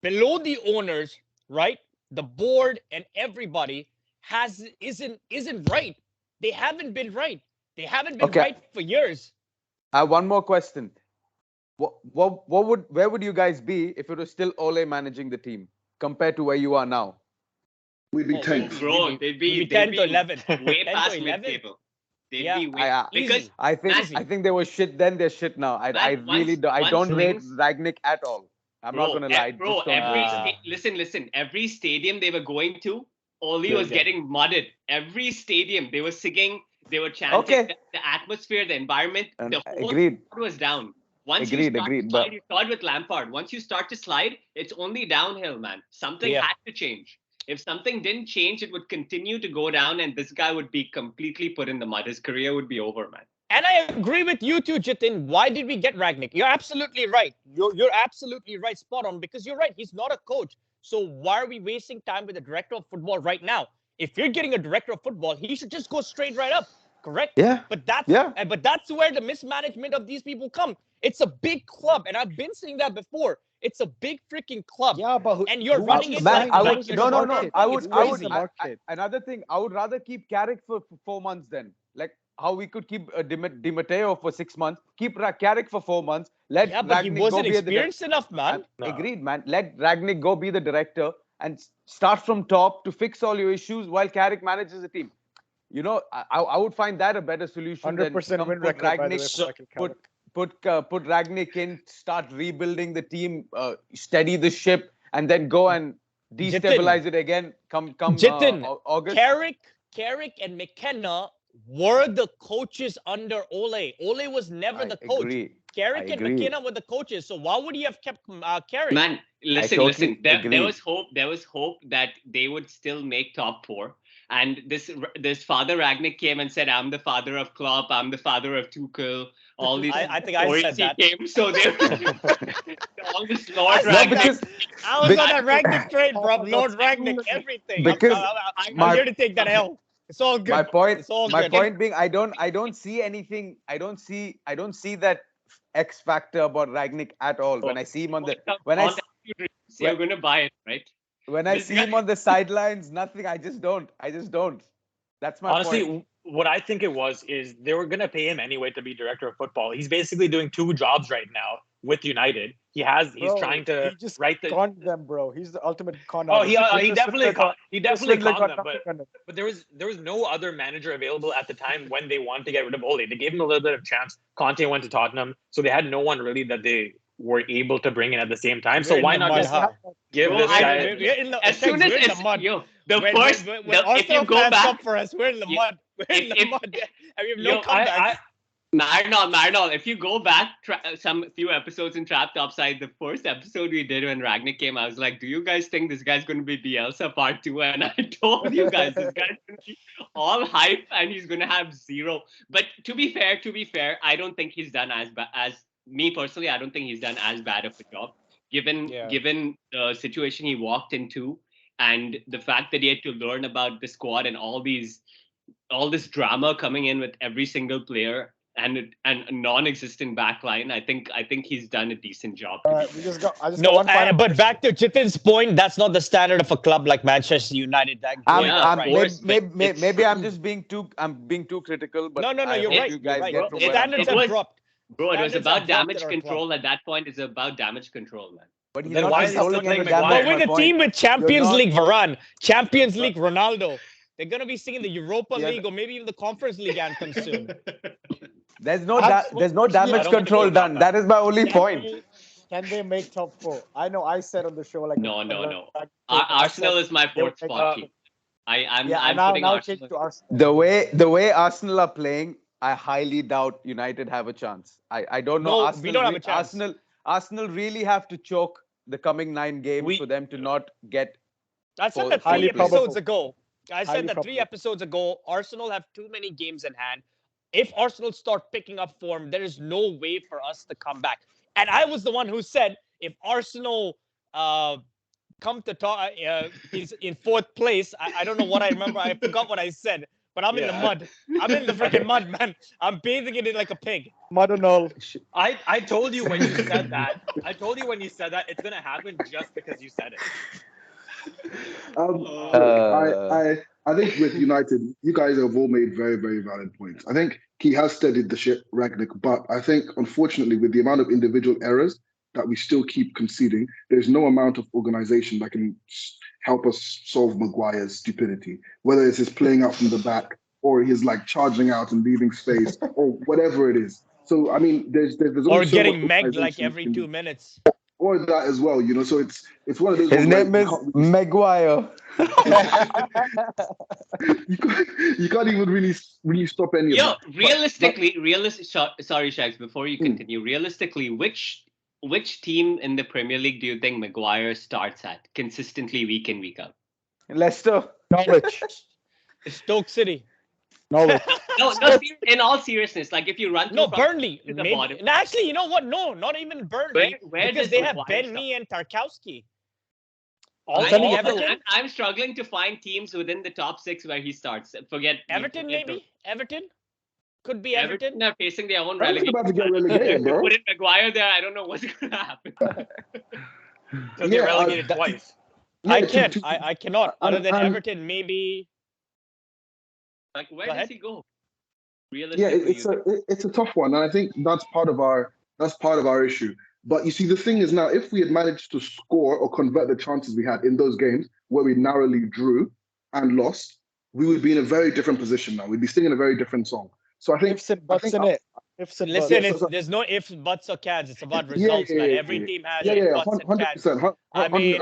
Speaker 5: below the owners, right? The board and everybody isn't right. They haven't been right. They haven't been right for years.
Speaker 6: I have one more question. Where would you guys be if it was still Ole managing the team compared to where you are now?
Speaker 3: We'd be 10th.
Speaker 1: Bro, they'd be
Speaker 5: 10 to 11.
Speaker 1: Way past mid-table.
Speaker 6: I think they were shit then. They're shit now. I don't rate Ragnick at all. I'm not gonna lie.
Speaker 1: Bro, listen. Every stadium they were going to, Ole was getting mudded. Every stadium they were singing, they were chanting. The atmosphere, the environment, the whole thing was down. Once you start with Lampard. Once you start to slide, it's only downhill, man. Something had to change. If something didn't change, it would continue to go down, and this guy would be completely put in the mud. His career would be over, man.
Speaker 5: And I agree with you too, Jithin. Why did we get Ragnick? You're absolutely right. You're absolutely right, spot on. Because you're right. He's not a coach. So why are we wasting time with the director of football right now? If you're getting a director of football, he should just go straight right up. Correct?
Speaker 6: Yeah.
Speaker 5: But that's where the mismanagement of these people come. It's a big club, and I've been saying that before. It's a big freaking club.
Speaker 2: Yeah, but
Speaker 5: and you're running it.
Speaker 6: Another thing, I would rather keep Carrick for 4 months then. Like how we could keep Di Matteo for 6 months, keep Carrick for 4 months. Let
Speaker 5: but he wasn't experienced enough, man.
Speaker 6: Agreed, man. Let Ragnick go be the director and start from top to fix all your issues while Carrick manages the team. You know, I would find that a better solution
Speaker 2: 100%
Speaker 6: than
Speaker 2: win record, Ragnick,
Speaker 6: put Ragnick in, start rebuilding the team, steady the ship, and then go and destabilize it again. Come
Speaker 5: Jithin,
Speaker 6: August.
Speaker 5: Carrick and McKenna were the coaches under Ole. Ole was never the coach. Carrick and McKenna were the coaches. So why would he have kept Carrick?
Speaker 1: Man, listen. There was hope. There was hope that they would still make top 4. And this Father Ragnick came and said, "I'm the father of Klopp. I'm the father of Tuchel." All these.
Speaker 5: I think I said that.
Speaker 1: Came, so they all this Lord Ragnick.
Speaker 5: I was on that Ragnick trade, bro. Lord Ragnick, everything.
Speaker 6: Because
Speaker 5: I'm here to take that L. It's all good.
Speaker 6: My point being, I don't see anything. I don't see that X factor about Ragnick at all. When I see him
Speaker 1: you're going to buy it, right?
Speaker 6: When I see him on the sidelines, nothing. I just don't. That's my
Speaker 4: honestly,
Speaker 6: point.
Speaker 4: What I think it was is they were going to pay him anyway to be director of football. He's basically doing 2 jobs right now with United. He's trying to write the
Speaker 2: conned them, bro. He's the ultimate con.
Speaker 4: Oh, he definitely conned them. But there was no other manager available at the time when they wanted to get rid of Ole. They gave him a little bit of chance. Conte went to Tottenham, so they had no one really that they were able to bring in at the same time. So why not just give this guy?
Speaker 1: As soon as it's mud,
Speaker 5: if you go back for us, we're in the mud. We're in the mud. I mean, no comeback.
Speaker 1: Maranol, if you go back some few episodes in Trapped Offside, the first episode we did when Ragnick came, I was like, do you guys think this guy's going to be Bielsa part 2? And I told you guys, this guy's going to be all hype and he's going to have zero. But to be fair, I don't think he's done as me personally, I don't think he's done as bad of a job, given the situation he walked into and the fact that he had to learn about the squad and all this drama coming in with every single player. And a non-existent backline. I think he's done a decent job.
Speaker 5: But back to Jithin's point, that's not the standard of a club like Manchester United.
Speaker 6: Maybe I'm just being too critical. But
Speaker 5: no, you're right.
Speaker 6: You guys
Speaker 5: get from standards have dropped.
Speaker 1: Bro, it was about damage control at that point. It's about damage control, man.
Speaker 5: But then why is he still playing Maguire? But with a team with Champions League Varane, Champions League Ronaldo, they're gonna be singing the Europa League or maybe even the Conference League anthem soon.
Speaker 6: There's no damage control done. That is my only point.
Speaker 2: Can they make top 4? I know I said on the show like
Speaker 1: no. Arsenal is my fourth spot. I'm putting Arsenal.
Speaker 2: To Arsenal.
Speaker 6: The way Arsenal are playing, I highly doubt United have a chance. I don't know.
Speaker 5: No, we don't have a chance.
Speaker 6: Arsenal really have to choke the coming 9 games for them to not get.
Speaker 5: I said that 3 episodes ago. Episodes ago, Arsenal have too many games in hand. If Arsenal start picking up form, there is no way for us to come back. And I was the one who said, if Arsenal come to top, is in 4th place, I don't know what I remember. I forgot what I said. But I'm in the mud. I'm in the freaking mud, man. I'm bathing in it like a pig.
Speaker 2: Maranol.
Speaker 4: I told you when you said that. It's going to happen just because you said it.
Speaker 3: I think with United, you guys have all made very, very valid points. I think he has steadied the ship, Ragnick, but I think, unfortunately, with the amount of individual errors that we still keep conceding, there's no amount of organization that can help us solve Maguire's stupidity, whether it's his playing out from the back or his charging out and leaving space or whatever it is. So, I mean, there's
Speaker 5: or getting megged like every 2 minutes.
Speaker 3: Or that as well, So it's one of those.
Speaker 6: His name is Maguire.
Speaker 3: you can't even really stop any of that.
Speaker 1: Realistically, sorry, SHEGZ, before you continue, realistically, which team in the Premier League do you think Maguire starts at consistently week in, week out?
Speaker 6: Leicester.
Speaker 2: Norwich.
Speaker 5: Stoke City.
Speaker 2: Norwich.
Speaker 1: No, in all seriousness, if you run through
Speaker 5: Burnley. Maybe. Actually, you know what? No, not even Burnley.
Speaker 1: Where
Speaker 5: because they have Ben Mee and Tarkowski.
Speaker 1: I'm struggling to find teams within the top 6 where he starts. Forget
Speaker 5: Everton, maybe? Everton? Could be Everton.
Speaker 1: They're facing their own relegation.
Speaker 3: About to get relegated, bro.
Speaker 1: Put in Maguire there, I don't know what's going to happen.
Speaker 4: He'll get relegated twice.
Speaker 5: I cannot. Other than Everton, maybe...
Speaker 1: where does he go?
Speaker 3: It's a tough one, and I think that's part of our issue. But you see, the thing is now, if we had managed to score or convert the chances we had in those games where we narrowly drew and lost, we would be in a very different position now. We'd be singing a very different song. So I think
Speaker 2: ifs and buts in it.
Speaker 5: There's no ifs, buts, or cans. It's about results, man. Every team has buts and cans. I mean,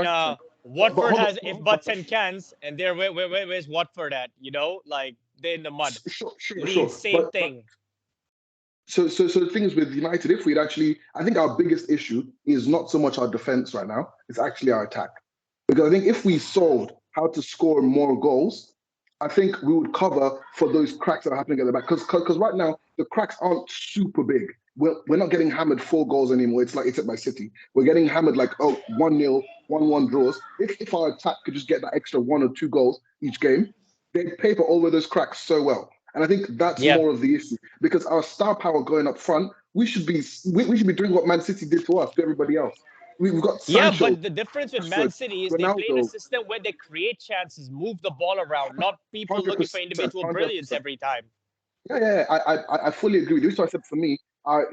Speaker 5: Watford has if buts and cans, and where's Watford at? They're in the mud.
Speaker 3: Sure.
Speaker 5: Same thing.
Speaker 3: So the thing is with United, if we'd actually, I think our biggest issue is not so much our defense right now, it's actually our attack. Because I think if we solved how to score more goals, I think we would cover for those cracks that are happening at the back. Because right now, the cracks aren't super big. We're not getting hammered 4 goals anymore. It's like it's at my City. We're getting hammered 1-0, 1-1 draws. If our attack could just get that extra 1 or 2 goals each game, they'd paper over those cracks so well. And I think that's more of the issue, because our star power going up front, we should be doing what Man City did to us, to everybody else. We've got Sancho,
Speaker 5: but the difference with Man City is Ronaldo. They play in a system where they create chances, move the ball around, not people looking for individual 100%. Brilliance every time.
Speaker 3: Yeah, I fully agree with you. So I said for me,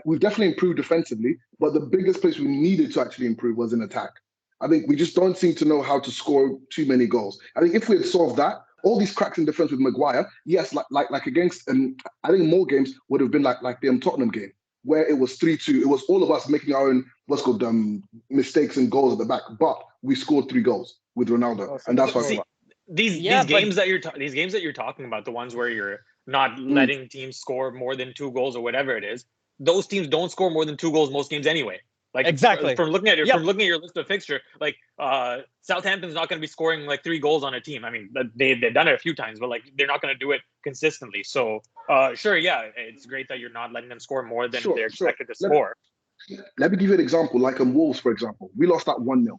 Speaker 3: we've definitely improved defensively, but the biggest place we needed to actually improve was in attack. I think we just don't seem to know how to score too many goals. I think if we had solved that, all these cracks in defense with Maguire, yes, like against, I think more games would have been like the Tottenham game, where it was 3-2. It was all of us making our own mistakes and goals at the back, but we scored 3 goals with Ronaldo, and that's why.
Speaker 4: These games that you're talking about, the ones where you're not letting teams score more than 2 goals or whatever it is. Those teams don't score more than 2 goals most games anyway. Like
Speaker 5: exactly
Speaker 4: from looking at your list of fixture, like Southampton's not going to be scoring like 3 goals on a team. I mean, they've done it a few times, but like they're not going to do it consistently. So sure, yeah, it's great that you're not letting them score more than they're expected to score.
Speaker 3: Let me give you an example, like Wolves, for example. We lost that 1-0.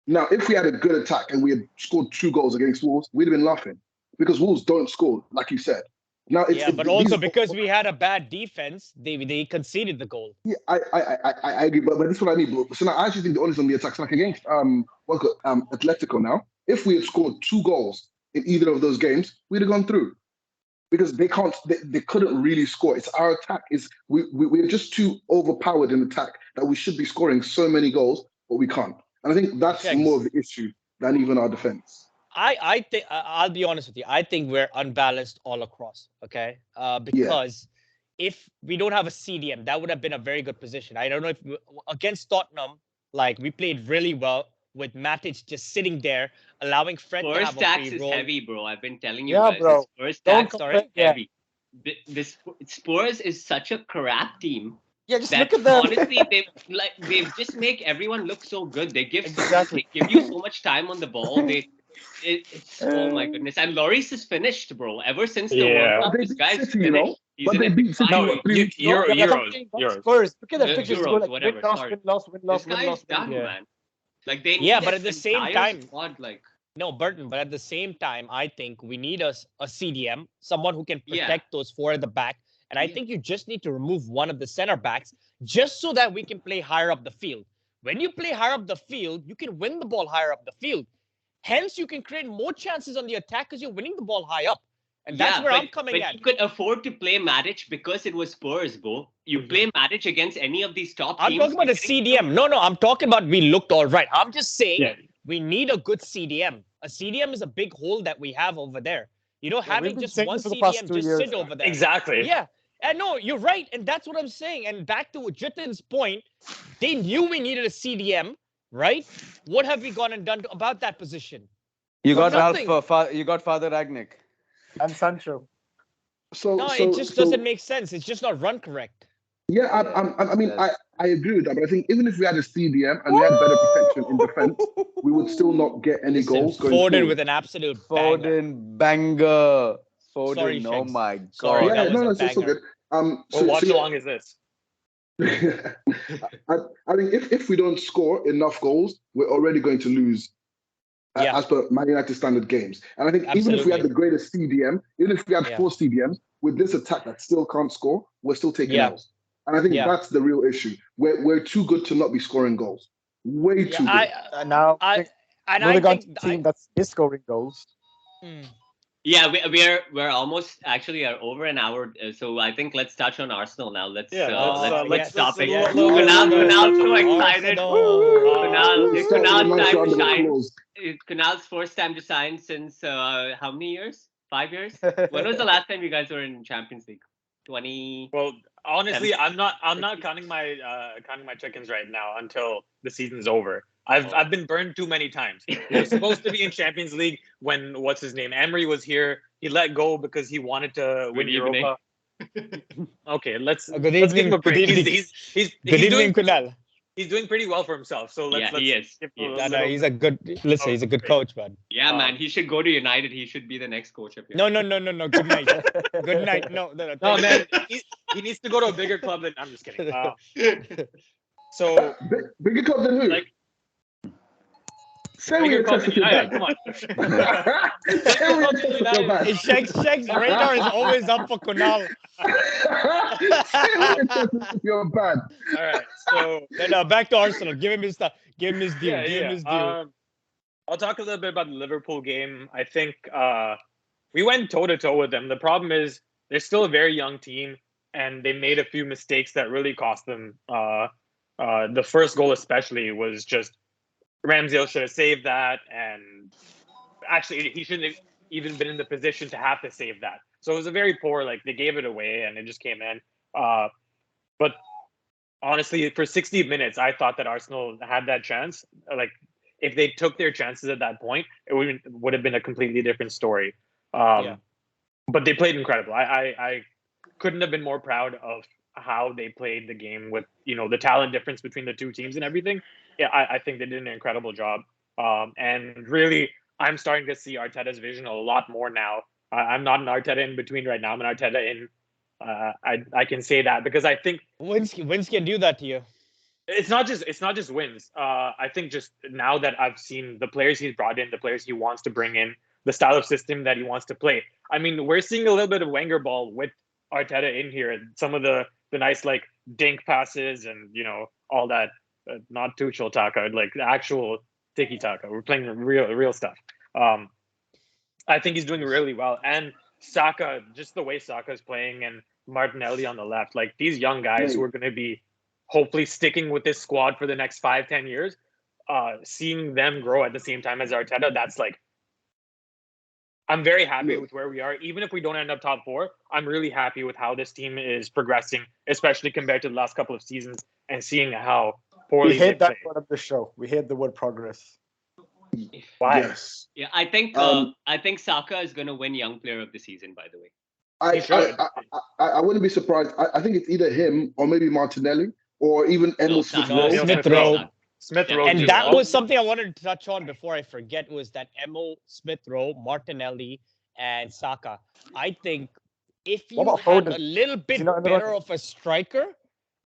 Speaker 3: Now, if we had a good attack and we had scored 2 goals against Wolves, we'd have been laughing because Wolves don't score, like you said. Now,
Speaker 5: but also because we had a bad defense, they conceded the goal.
Speaker 3: Yeah, I agree, but this is what I mean. So now I actually think the onus on the attacks, like against Atletico. Now, if we had scored 2 goals in either of those games, we'd have gone through because they couldn't really score. It's our attack. We're just too overpowered in attack that we should be scoring so many goals, but we can't. And I think that's more of the issue than even our defense.
Speaker 5: I think I'll be honest with you. I think we're unbalanced all across. Okay, because if we don't have a CDM, that would have been a very good position. I don't know if against Tottenham, like we played really well with Matic just sitting there, allowing Fred to have a free
Speaker 1: tax is
Speaker 5: roll.
Speaker 1: heavy, bro. I've been telling you
Speaker 2: guys.
Speaker 1: Bro. Spurs tax is heavy. This Spurs is such a crap team.
Speaker 2: Yeah, just look at them.
Speaker 1: Honestly, they just make everyone look so good. They give you so much time on the ball. It's oh my goodness. And Lloris is finished, bro. Ever since the World Cup, this guy's finished. He's
Speaker 3: but they beat City.
Speaker 4: Euros.
Speaker 2: Spurs. Look at the fixtures.
Speaker 1: Euros,
Speaker 2: Like win loss.
Speaker 1: This guy's done, man. Like they need
Speaker 5: but at the same time,
Speaker 1: squad,
Speaker 5: no, Burton. But at the same time, I think we need a CDM, someone who can protect those 4 at the back. And I think you just need to remove one of the center backs just so that we can play higher up the field. When you play higher up the field, you can win the ball higher up the field. Hence, you can create more chances on the attack because you're winning the ball high up. And that's where I'm coming at.
Speaker 1: You could afford to play Matic because it was Spurs, bro. You play Matic against any of these top teams.
Speaker 5: I'm talking about a CDM. No, I'm talking about we looked all right. I'm just saying we need a good CDM. A CDM is a big hole that we have over there. You know, having just one CDM just sit over there.
Speaker 4: Exactly.
Speaker 5: Yeah. And no, you're right. And that's what I'm saying. And back to Jithin's point, they knew we needed a CDM, right? What have we gone and done about that position?
Speaker 6: You got you got Father Ragnick.
Speaker 2: And Sancho.
Speaker 5: It just doesn't make sense. It's just not run correct.
Speaker 3: Yeah, I agree with that. But I think even if we had a CDM and we had better protection in defense, we would still not get any goals.
Speaker 5: Foden with an absolute
Speaker 6: banger.
Speaker 5: Sorry,
Speaker 6: oh my God.
Speaker 5: Sorry,
Speaker 3: it's so good.
Speaker 4: How long is this?
Speaker 3: I think if we don't score enough goals, we're already going to lose as per Man United standard games. And I think even if we had the greatest CDM, even if we had 4 CDMs, with this attack that still can't score, we're still taking goals. And I think that's the real issue. We're too good to not be scoring goals. Way too good.
Speaker 2: I think the team that is scoring goals.
Speaker 1: Yeah, we're almost actually are over an hour, so I think let's touch on Arsenal now. Let's stop it. Kunal's so excited. Kunal's first time to sign since how many years? 5 years? When was the last time you guys were in Champions League? 20.
Speaker 4: Well, honestly, I'm not counting my chickens right now until the season's over. I've been burned too many times. We're supposed to be in Champions League when what's his name? Emery was here. He let go because he wanted to win Europa. Okay, let's give him a break. He's doing
Speaker 5: Kunal.
Speaker 4: He's doing pretty well for himself. So let's
Speaker 1: he is.
Speaker 5: He's a good he's a good coach, man.
Speaker 1: Yeah, man. He should go to United. He should be the next coach of
Speaker 5: No. Good night. Good night. No,
Speaker 4: man. He needs to go to a bigger club than I'm just kidding. So
Speaker 3: bigger club than who?
Speaker 4: Like,
Speaker 3: say we come
Speaker 4: on.
Speaker 5: SHEGZ radar is always up for Kunaal.
Speaker 3: You're bad.
Speaker 4: All right. So
Speaker 5: no, back to Arsenal. Give him his due. Give him his due.
Speaker 4: I'll talk a little bit about the Liverpool game. I think we went toe-to-toe with them. The problem is they're still a very young team, and they made a few mistakes that really cost them. The first goal especially was just Ramsdale should have saved that, and actually he shouldn't have even been in the position to have to save that. So it was a very poor, they gave it away and it just came in. But honestly, for 60 minutes, I thought that Arsenal had that chance. If they took their chances at that point, it would have been a completely different story. But they played incredible. I couldn't have been more proud of how they played the game with, the talent difference between the two teams and everything. Yeah, I think they did an incredible job. And really, I'm starting to see Arteta's vision a lot more now. I'm not an Arteta in between right now. I'm an Arteta in. I can say that because I think
Speaker 5: wins can do that to you.
Speaker 4: It's not just wins. I think just now that I've seen the players he's brought in, the players he wants to bring in, the style of system that he wants to play. I mean, we're seeing a little bit of Wenger ball with Arteta in here, and some of the nice like dink passes and all that. Not Tuchel taka, like the actual tiki taka. We're playing real stuff. I think he's doing really well, and Saka, just the way Saka is playing, and Martinelli on the left, like these young guys who are going to be hopefully sticking with this squad for the next 5-10 years, seeing them grow at the same time as Arteta, that's like, I'm very happy with where we are. Even if we don't end up top 4, I'm really happy with how this team is progressing, especially compared to the last couple of seasons, and seeing how poorly
Speaker 2: we hate that part of the show. We hate the word progress.
Speaker 4: Why?
Speaker 3: Yes.
Speaker 1: Yeah, I think Saka is going to win Young Player of the Season, by the way.
Speaker 3: I wouldn't be surprised. I think it's either him or maybe Martinelli or even Emil Smith-Rowe.
Speaker 5: Smith-Rowe. And that was something I wanted to touch on before I forget, was that Emil Smith-Rowe, Martinelli, and Saka. I think if you had a little bit better of a striker,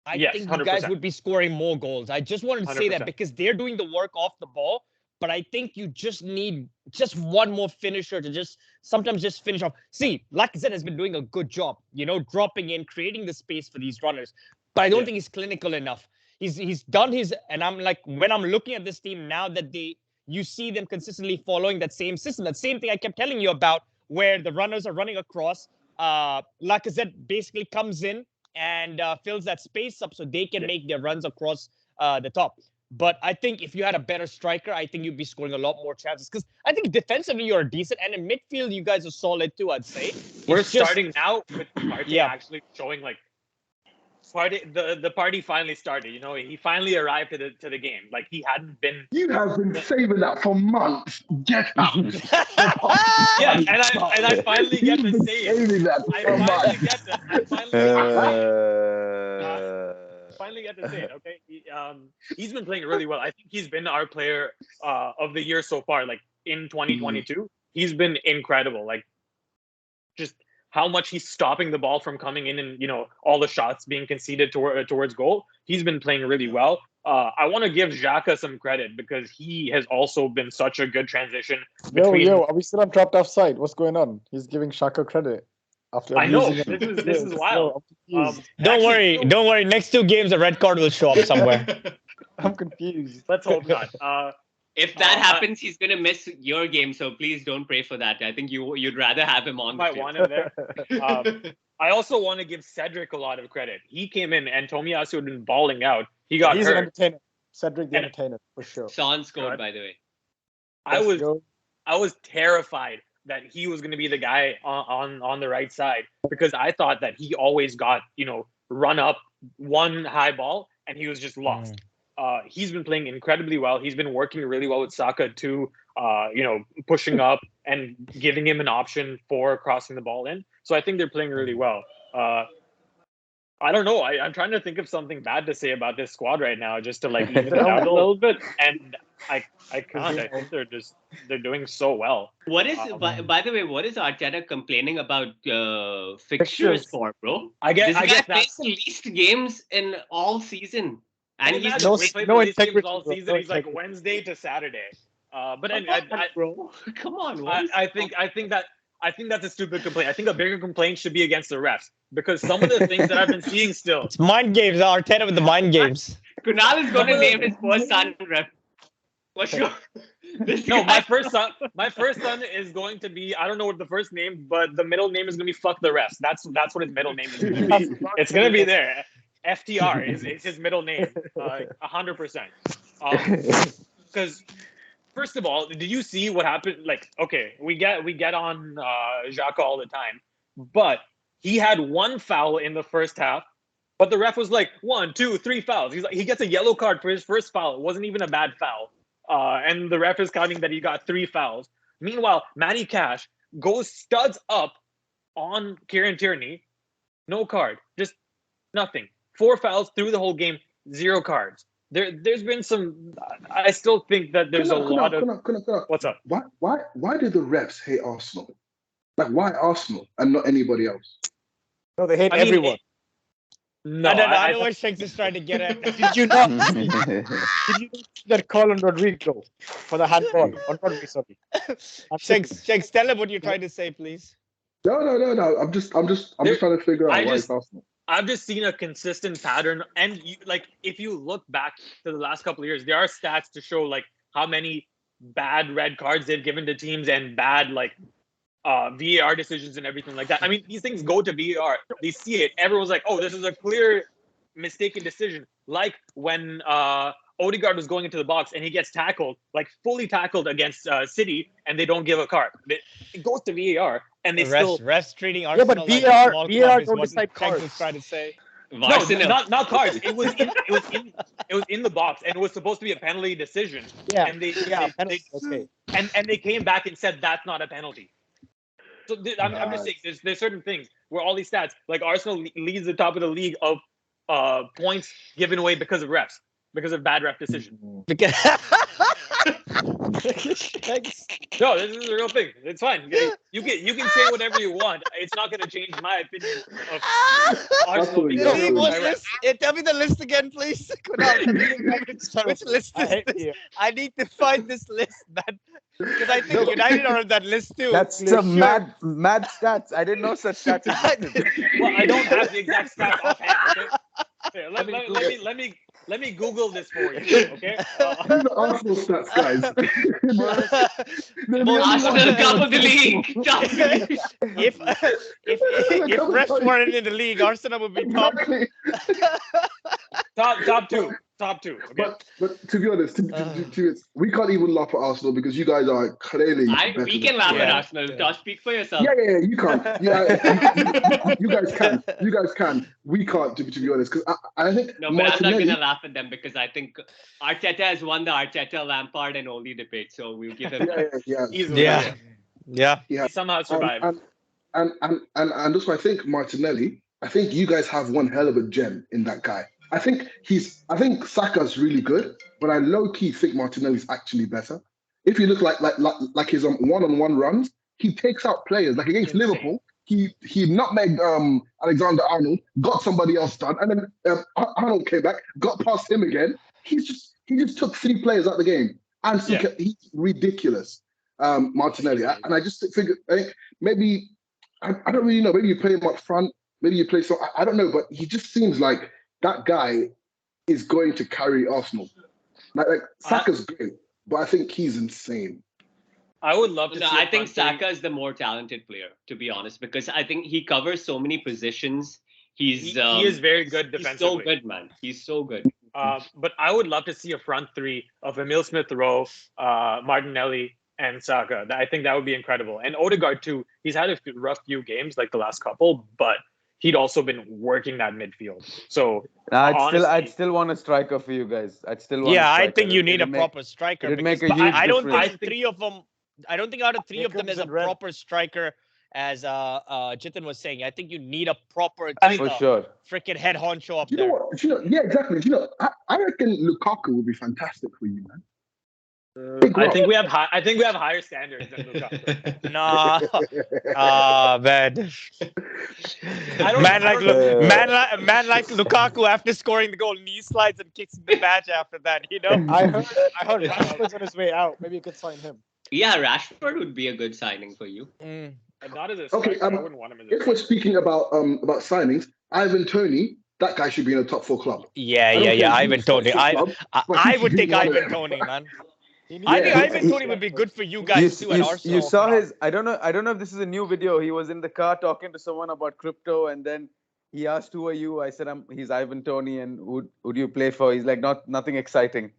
Speaker 5: I think you guys
Speaker 4: 100%.
Speaker 5: would be scoring more goals. I just wanted to say that because they're doing the work off the ball, but I think you just need just one more finisher to sometimes finish off. See, Lacazette has been doing a good job, dropping in, creating the space for these runners. But I don't think he's clinical enough. He's done his, and I'm like, when I'm looking at this team now that you see them consistently following that same system, that same thing I kept telling you about, where the runners are running across. Lacazette basically comes in and fills that space up so they can make their runs across the top. But I think if you had a better striker, I think you'd be scoring a lot more chances. Because I think defensively you're decent, and in midfield you guys are solid too, I'd say.
Speaker 4: We're starting now with Partey actually showing like the party finally started. He finally arrived to the game. Like he hadn't been.
Speaker 3: You have been saving that for months. Get out.
Speaker 4: Yeah, and I finally get to say it. I finally get to say it. Okay, he's been playing really well. I think he's been our player of the year so far. Like in 2022, he's been incredible. Like just how much he's stopping the ball from coming in, and all the shots being conceded towards goal. He's been playing really well. I want to give Xhaka some credit because he has also been such a good transition.
Speaker 2: Yo, are we still on trapped offside? What's going on? He's giving Xhaka credit.
Speaker 4: I know this is wild.
Speaker 5: Don't worry. Next 2 games, the red card will show up somewhere.
Speaker 2: I'm confused.
Speaker 4: Let's hope not.
Speaker 1: If that happens, he's gonna miss your game. So please don't pray for that. I think you'd rather have him on.
Speaker 4: Might want him there. I also want to give Cedric a lot of credit. He came in, and Tomiyasu had been balling out. He's
Speaker 2: an entertainer. Cedric the entertainer for sure.
Speaker 1: Son scored, by the way.
Speaker 4: I was terrified that he was going to be the guy on the right side, because I thought that he always got run up one high ball and he was just lost. He's been playing incredibly well. He's been working really well with Saka too, pushing up and giving him an option for crossing the ball in. So I think they're playing really well. I don't know. I'm trying to think of something bad to say about this squad right now, just to like even it out a little bit. And I can't. I think they're doing so well.
Speaker 1: What is by the way? What is Arteta complaining about fixtures for, bro?
Speaker 4: I guess
Speaker 1: that's the least games in all season, and he's
Speaker 4: played these games all season. He's like Wednesday to Saturday. But
Speaker 1: bro, come on.
Speaker 4: I think that's a stupid complaint. I think a bigger complaint should be against the refs, because some of the things that I've been seeing still.
Speaker 5: It's mind games. Arteta with the mind games.
Speaker 1: Kunaal is going to name his first son ref. For sure.
Speaker 4: No, my first son is going to be, I don't know what the first name, but the middle name is going to be fuck the refs. That's what his middle name is going to be. It's going to be there. FTR is his middle name. 100%. Because first of all, did you see what happened? Like, okay, we get on Xhaka all the time, but he had one foul in the first half, but the ref was like 1, 2, 3 fouls. He's like, he gets a yellow card for his first foul. It wasn't even a bad foul, and the ref is counting that he got 3 fouls. Meanwhile, Matty Cash studs up on Kieran Tierney, no card, just nothing. 4 fouls through the whole game, 0 cards. There's been some. I still think that there's a lot of. What's up?
Speaker 3: Why do the refs hate Arsenal? Like, why Arsenal and not anybody else?
Speaker 2: No, they hate everyone.
Speaker 5: I know what SHEGZ is trying to get at.
Speaker 2: Did you not? Did you see that call on Rodrigo for the handball? On Rodrigo, sorry.
Speaker 5: SHEGZ, tell him what you're trying to say, please.
Speaker 3: No. I'm just trying to figure out why it's Arsenal.
Speaker 4: I've just seen a consistent pattern, and if you look back to the last couple of years, there are stats to show like how many bad red cards they've given to teams and bad VAR decisions and everything like that. I mean, these things go to VAR. They see it. Everyone's like, "Oh, this is a clear mistaken decision." Like when Odegaard was going into the box and he gets tackled, like fully tackled against City, and they don't give a card. It goes to VAR, and they
Speaker 5: refs treating Arsenal.
Speaker 2: Yeah, but VAR don't decide cards.
Speaker 5: Was trying to say.
Speaker 4: No, not cards. It was in the box, and it was supposed to be a penalty decision.
Speaker 2: Yeah,
Speaker 4: and they came back and said that's not a penalty. So I'm just saying, there's certain things where all these stats, like Arsenal leads the top of the league of points given away because of refs, because of bad ref decision. No, this is a real thing. It's fine. You can say whatever you want. It's not going to change my opinion of Arsenal.
Speaker 5: Tell me the list again, please. Kunaal, which list is this? I need to find this list, man. Because I think United are on that list too.
Speaker 6: That's some mad stats. I didn't know such stats existed.
Speaker 4: Well, I don't have the exact stats offhand. Okay? Here, let me Google this for you. Okay.
Speaker 3: The Arsenal stats, guys.
Speaker 1: Arsenal top of the league.
Speaker 5: If refs weren't in the league, Arsenal would be top.
Speaker 4: Top two. Okay?
Speaker 3: But to be honest, we can't even laugh at Arsenal because you guys are clearly.
Speaker 1: We can laugh at Arsenal. Speak for yourself.
Speaker 3: Yeah. You can't. Yeah, you guys can. You guys can. We can't. To be honest, because I think.
Speaker 1: No, but I'm not gonna laugh at them because I think Arteta has won the Arteta, Lampard, and Oli debate. So we'll give him.
Speaker 5: Yeah.
Speaker 4: He somehow survived.
Speaker 3: And that's why I think Martinelli. I think you guys have one hell of a gem in that guy. I think Saka's really good, but I low key think Martinelli's actually better. If you look like his one-on-one runs, he takes out players. Like against Liverpool, he nutmegged Alexander Arnold, got somebody else done, and then Arnold came back, got past him again. He just took 3 players out of the game, and he's ridiculous, Martinelli. And I just think maybe I don't really know. Maybe you play him up front. Maybe you play I don't know, but he just seems like that guy is going to carry Arsenal. Like Saka's great, but I think he's insane.
Speaker 4: I would love to see.
Speaker 1: I think Saka is the more talented player, to be honest, because I think he covers so many positions. He
Speaker 4: is very good defensively.
Speaker 1: He's so good, man. He's so good.
Speaker 4: But I would love to see a front 3 of Emile Smith-Rowe, Martinelli, and Saka. I think that would be incredible. And Odegaard too. He's had a rough few games, like the last couple, but he'd also been working that midfield. So
Speaker 6: I'd still want a striker for you guys.
Speaker 5: I think you need a proper striker. I don't think out of 3 of them is a proper striker, as Jithin was saying. I think you need a proper
Speaker 6: for sure
Speaker 5: freaking head honcho up
Speaker 3: there. Yeah, exactly. I reckon Lukaku would be fantastic for you, man.
Speaker 4: I think we have higher standards than Lukaku.
Speaker 5: Man like Lukaku after scoring the goal, knee slides and kicks the match after that.
Speaker 2: I heard Rashford's on his way out. Maybe you could sign him.
Speaker 1: Yeah, Rashford would be a good signing for you.
Speaker 4: But not as a striker. I wouldn't want him as a
Speaker 3: if we're speaking about signings, Ivan Toney, that guy should be in a top 4 club.
Speaker 5: Yeah. Ivan Toney. I would take Ivan Toney, man. I think Ivan Toney would be good for you guys too at Arsenal.
Speaker 6: You saw his. I don't know if this is a new video. He was in the car talking to someone about crypto, and then he asked, "Who are you?" I said, "He's Ivan Toney, and who do you play for?" He's like, "Nothing exciting."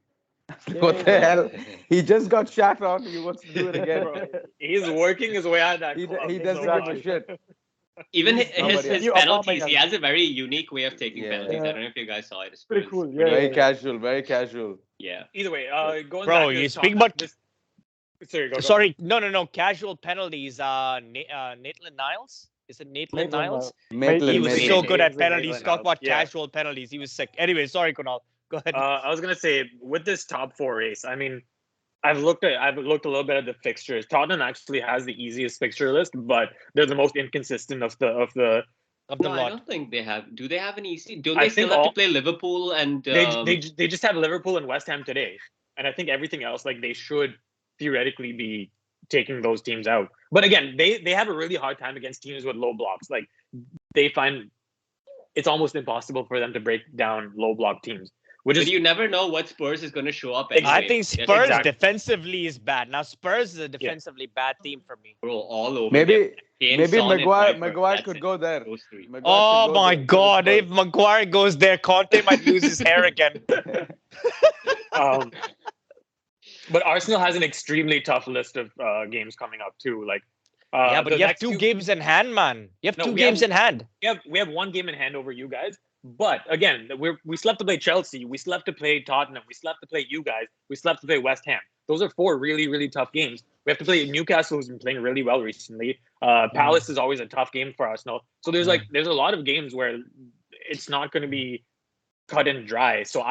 Speaker 6: What the hell? He just got shat on. He wants to do it again.
Speaker 4: Bro, he's working his way out of that.
Speaker 6: He doesn't give a shit.
Speaker 1: Even his penalties, he has a very unique way of taking penalties. I don't know if you guys saw it. It's
Speaker 2: pretty cool.
Speaker 6: Very casual. Very casual.
Speaker 1: Yeah.
Speaker 4: Either way, going
Speaker 5: bro,
Speaker 4: back to
Speaker 5: you speak about
Speaker 4: this. Sorry, go.
Speaker 5: Sorry, no. Casual penalties. Maitland Niles. Is it Maitland-Niles?
Speaker 6: Maitland.
Speaker 5: He was so good at penalties.
Speaker 4: Maitland-Niles.
Speaker 5: Talk about
Speaker 4: Yeah.
Speaker 5: casual penalties. He was sick. Anyway, sorry, Kunaal. Go ahead.
Speaker 4: I was gonna say with this top 4 race, I mean, I've looked a little bit at the fixtures. Tottenham actually has the easiest fixture list, but they're the most inconsistent of the
Speaker 1: No,
Speaker 5: lot.
Speaker 1: I don't think they have. Do they have an easy? Don't they still have to play Liverpool and?
Speaker 4: They just have Liverpool and West Ham today, and I think everything else, like, they should theoretically be taking those teams out. But again, they have a really hard time against teams with low blocks. Like, they find it's almost impossible for them to break down low block teams. But
Speaker 1: you never know what Spurs is going to show up. Anyway.
Speaker 5: I think Spurs defensively is bad. Now Spurs is a defensively bad team for me.
Speaker 1: Bro, all over.
Speaker 6: Maybe Maguire could go there.
Speaker 5: Oh my God! If Maguire goes there, Conte might lose his hair again.
Speaker 4: But Arsenal has an extremely tough list of games coming up too. Like,
Speaker 5: but you have 2 games in hand, man. You have 2 games in hand.
Speaker 4: We have 1 game in hand over you guys. But again, we still have to play Chelsea. We still have to play Tottenham. We still have to play you guys. We still have to play West Ham. Those are 4 really, really tough games. We have to play Newcastle, who's been playing really well recently. Palace is always a tough game for Arsenal. So there's a lot of games where it's not going to be cut and dry. So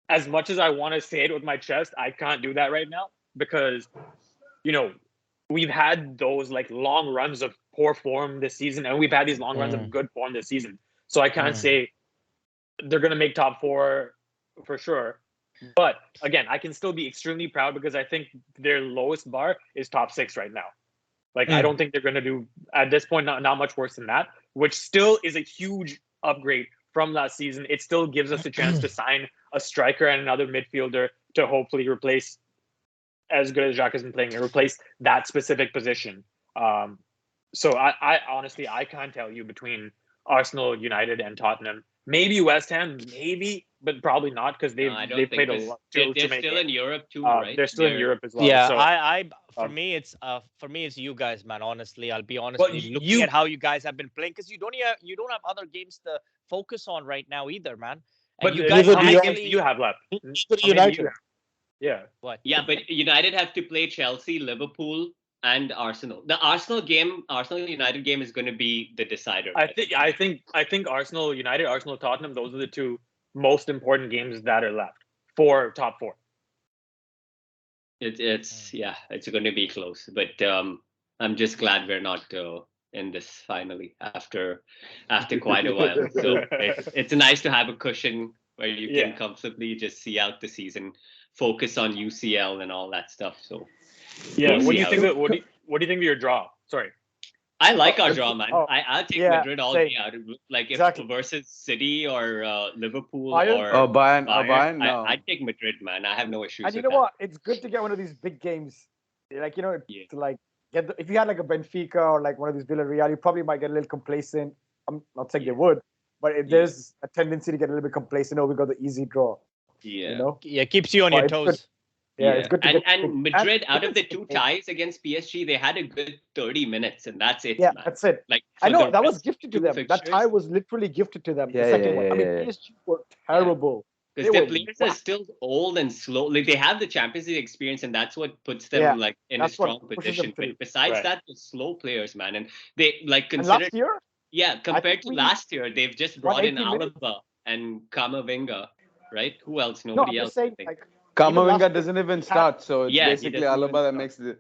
Speaker 4: as much as I want to say it with my chest, I can't do that right now because, we've had those like long runs of poor form this season, and we've had these long runs of good form this season. So I can't say they're going to make top 4 for sure. But again, I can still be extremely proud because I think their lowest bar is top 6 right now. Like, I don't think they're going to do, at this point, not much worse than that, which still is a huge upgrade from last season. It still gives us a chance to sign a striker and another midfielder to hopefully replace, as good as Jacques has been playing, and replace that specific position. So I honestly, I can't tell you between Arsenal, United, and Tottenham. Maybe West Ham, but probably not because they played a lot.
Speaker 1: They're still in Europe too, right?
Speaker 4: They're still in Europe as well.
Speaker 5: Yeah,
Speaker 4: so,
Speaker 5: for me it's you guys, man. Honestly, I'll be honest with you. Looking at how you guys have been playing, because you don't have other games to focus on right now either, man. And
Speaker 4: but
Speaker 5: you guys,
Speaker 4: how many games do you have left?
Speaker 2: United.
Speaker 4: Yeah.
Speaker 5: What?
Speaker 1: Yeah, but United have to play Chelsea, Liverpool, and Arsenal. The Arsenal United game is going to be the decider.
Speaker 4: I think Arsenal United, Arsenal Tottenham, those are the 2 most important games that are left for top 4.
Speaker 1: It's going to be close, but I'm just glad we're not in this finally after quite a while. So it's nice to have a cushion where you can comfortably just see out the season, focus on UCL and all that stuff. So
Speaker 4: what do you think of your draw? Sorry.
Speaker 1: I like our draw, man. I'll take Madrid all day out. Like if versus City or Liverpool or
Speaker 6: Bayern, no.
Speaker 1: I'd take Madrid, man. I have no issues.
Speaker 2: And you know what? It's good to get one of these big games. Like, to like get if you had like a Benfica or like one of these Villarreal, you probably might get a little complacent. I'm not saying they would, but there's a tendency to get a little bit complacent. Oh, we got the easy draw.
Speaker 1: Yeah.
Speaker 5: Yeah, keeps you on your toes.
Speaker 2: It's good to
Speaker 1: and Madrid, out of the 2 ties against PSG, they had a good 30 minutes, and that's it.
Speaker 2: Yeah,
Speaker 1: man.
Speaker 2: that's it.
Speaker 1: Like,
Speaker 2: I know that was gifted to them. That tie was literally gifted to them. The second one. I mean, PSG were terrible.
Speaker 1: Because their players are still old and slow. Like, they have the Champions League experience, and that's what puts them like in a strong position. But besides that, they're slow players, man. And they like consider
Speaker 2: last year.
Speaker 1: Yeah, compared to last year, they've just brought in Alaba and Kamavinga, right? Who else? Nobody else.
Speaker 2: Saying, like,
Speaker 6: Kamavinga doesn't even start, so it's basically Alaba that makes the.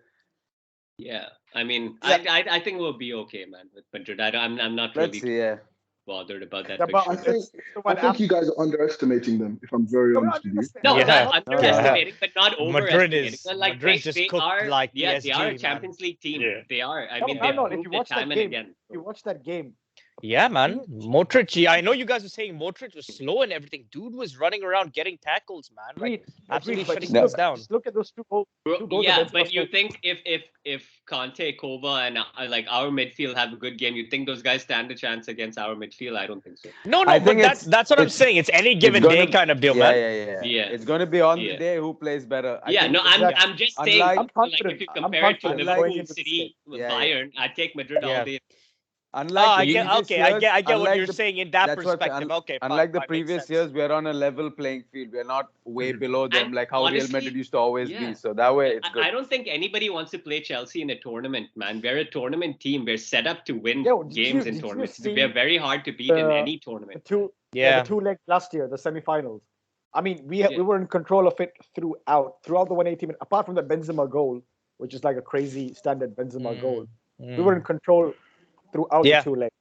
Speaker 1: Yeah, I mean, I think we'll be okay, man, with Madrid. I'm not really bothered about that.
Speaker 3: But I think you guys are underestimating them. If I'm very honest with you.
Speaker 1: No, not underestimating, but not overestimating.
Speaker 5: Madrid just cooked like PSG,
Speaker 1: they are a Champions League team. Yeah. They are. I mean, they proved it time and again.
Speaker 2: If you watch that game.
Speaker 5: Yeah, man. Modric. I know you guys were saying Modric was slow and everything. Dude was running around getting tackles, man. Like, absolutely shutting things down.
Speaker 2: Just look at those 2 goals.
Speaker 1: Yeah, but you think if Conte, Kova, and like our midfield have a good game, you think those guys stand a chance against our midfield? I don't think so.
Speaker 5: No, but that's what I'm saying. It's any given day kind of deal, man.
Speaker 6: Yeah. It's going to be on the day who plays better.
Speaker 1: I'm just saying.
Speaker 2: I'm confident.
Speaker 1: Like if you compare it to Liverpool, City, Bayern, I'd take Madrid all day.
Speaker 5: I get what you're saying in that perspective.
Speaker 6: Unlike the previous years, we're on a level playing field. We're not way below them, like how Real Madrid used to always be. So that way, it's good.
Speaker 1: I don't think anybody wants to play Chelsea in a tournament, man. We're a tournament team. We're set up to win games in tournaments. We're very hard to beat in any tournament.
Speaker 2: The 2 legs last year, the semi-finals. I mean, we were in control of it throughout the 180 minutes. Apart from the Benzema goal, which is like a crazy standard Benzema goal, we were in control throughout the 2 legs.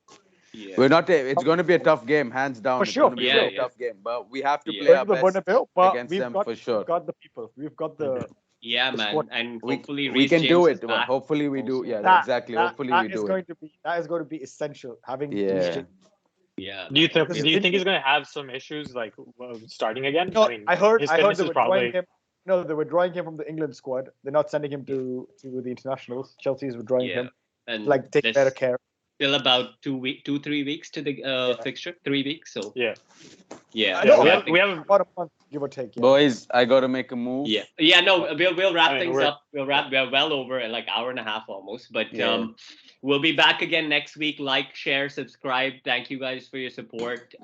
Speaker 6: Yeah. We're not. It's going to be a tough game, hands down.
Speaker 2: For sure.
Speaker 6: It's going to be a tough game, but we have to play our best against them for sure.
Speaker 2: We've got the people. We've got the.
Speaker 1: Yeah, man, squad. And hopefully
Speaker 6: we can do it. Well, hopefully we do. Yeah, exactly. Hopefully we do it.
Speaker 2: That is going to be essential. Having
Speaker 1: Yeah.
Speaker 4: Do you think he's going to have some issues like starting again?
Speaker 2: No, I heard they were drawing him. No, they were drawing him from the England squad. They're not sending him to the internationals. Chelsea's withdrawing him. And like take better care.
Speaker 1: Still about 2-3 weeks to the fixture. 3 weeks. So
Speaker 4: yeah.
Speaker 1: We have
Speaker 2: about a month, give or take. Yeah.
Speaker 6: Boys, I got to make a move.
Speaker 1: No, we'll wrap things up. We're well over like hour and a half almost, but we'll be back again next week. Like, share, subscribe. Thank you guys for your support.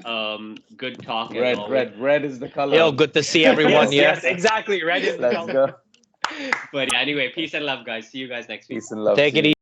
Speaker 1: Good talk.
Speaker 6: Red is the color.
Speaker 5: Yo, good to see everyone.
Speaker 4: Yes, exactly. Red is the color.
Speaker 6: Let's go.
Speaker 1: But anyway, peace and love, guys. See you guys next week.
Speaker 6: Peace and love.
Speaker 5: Take it easy.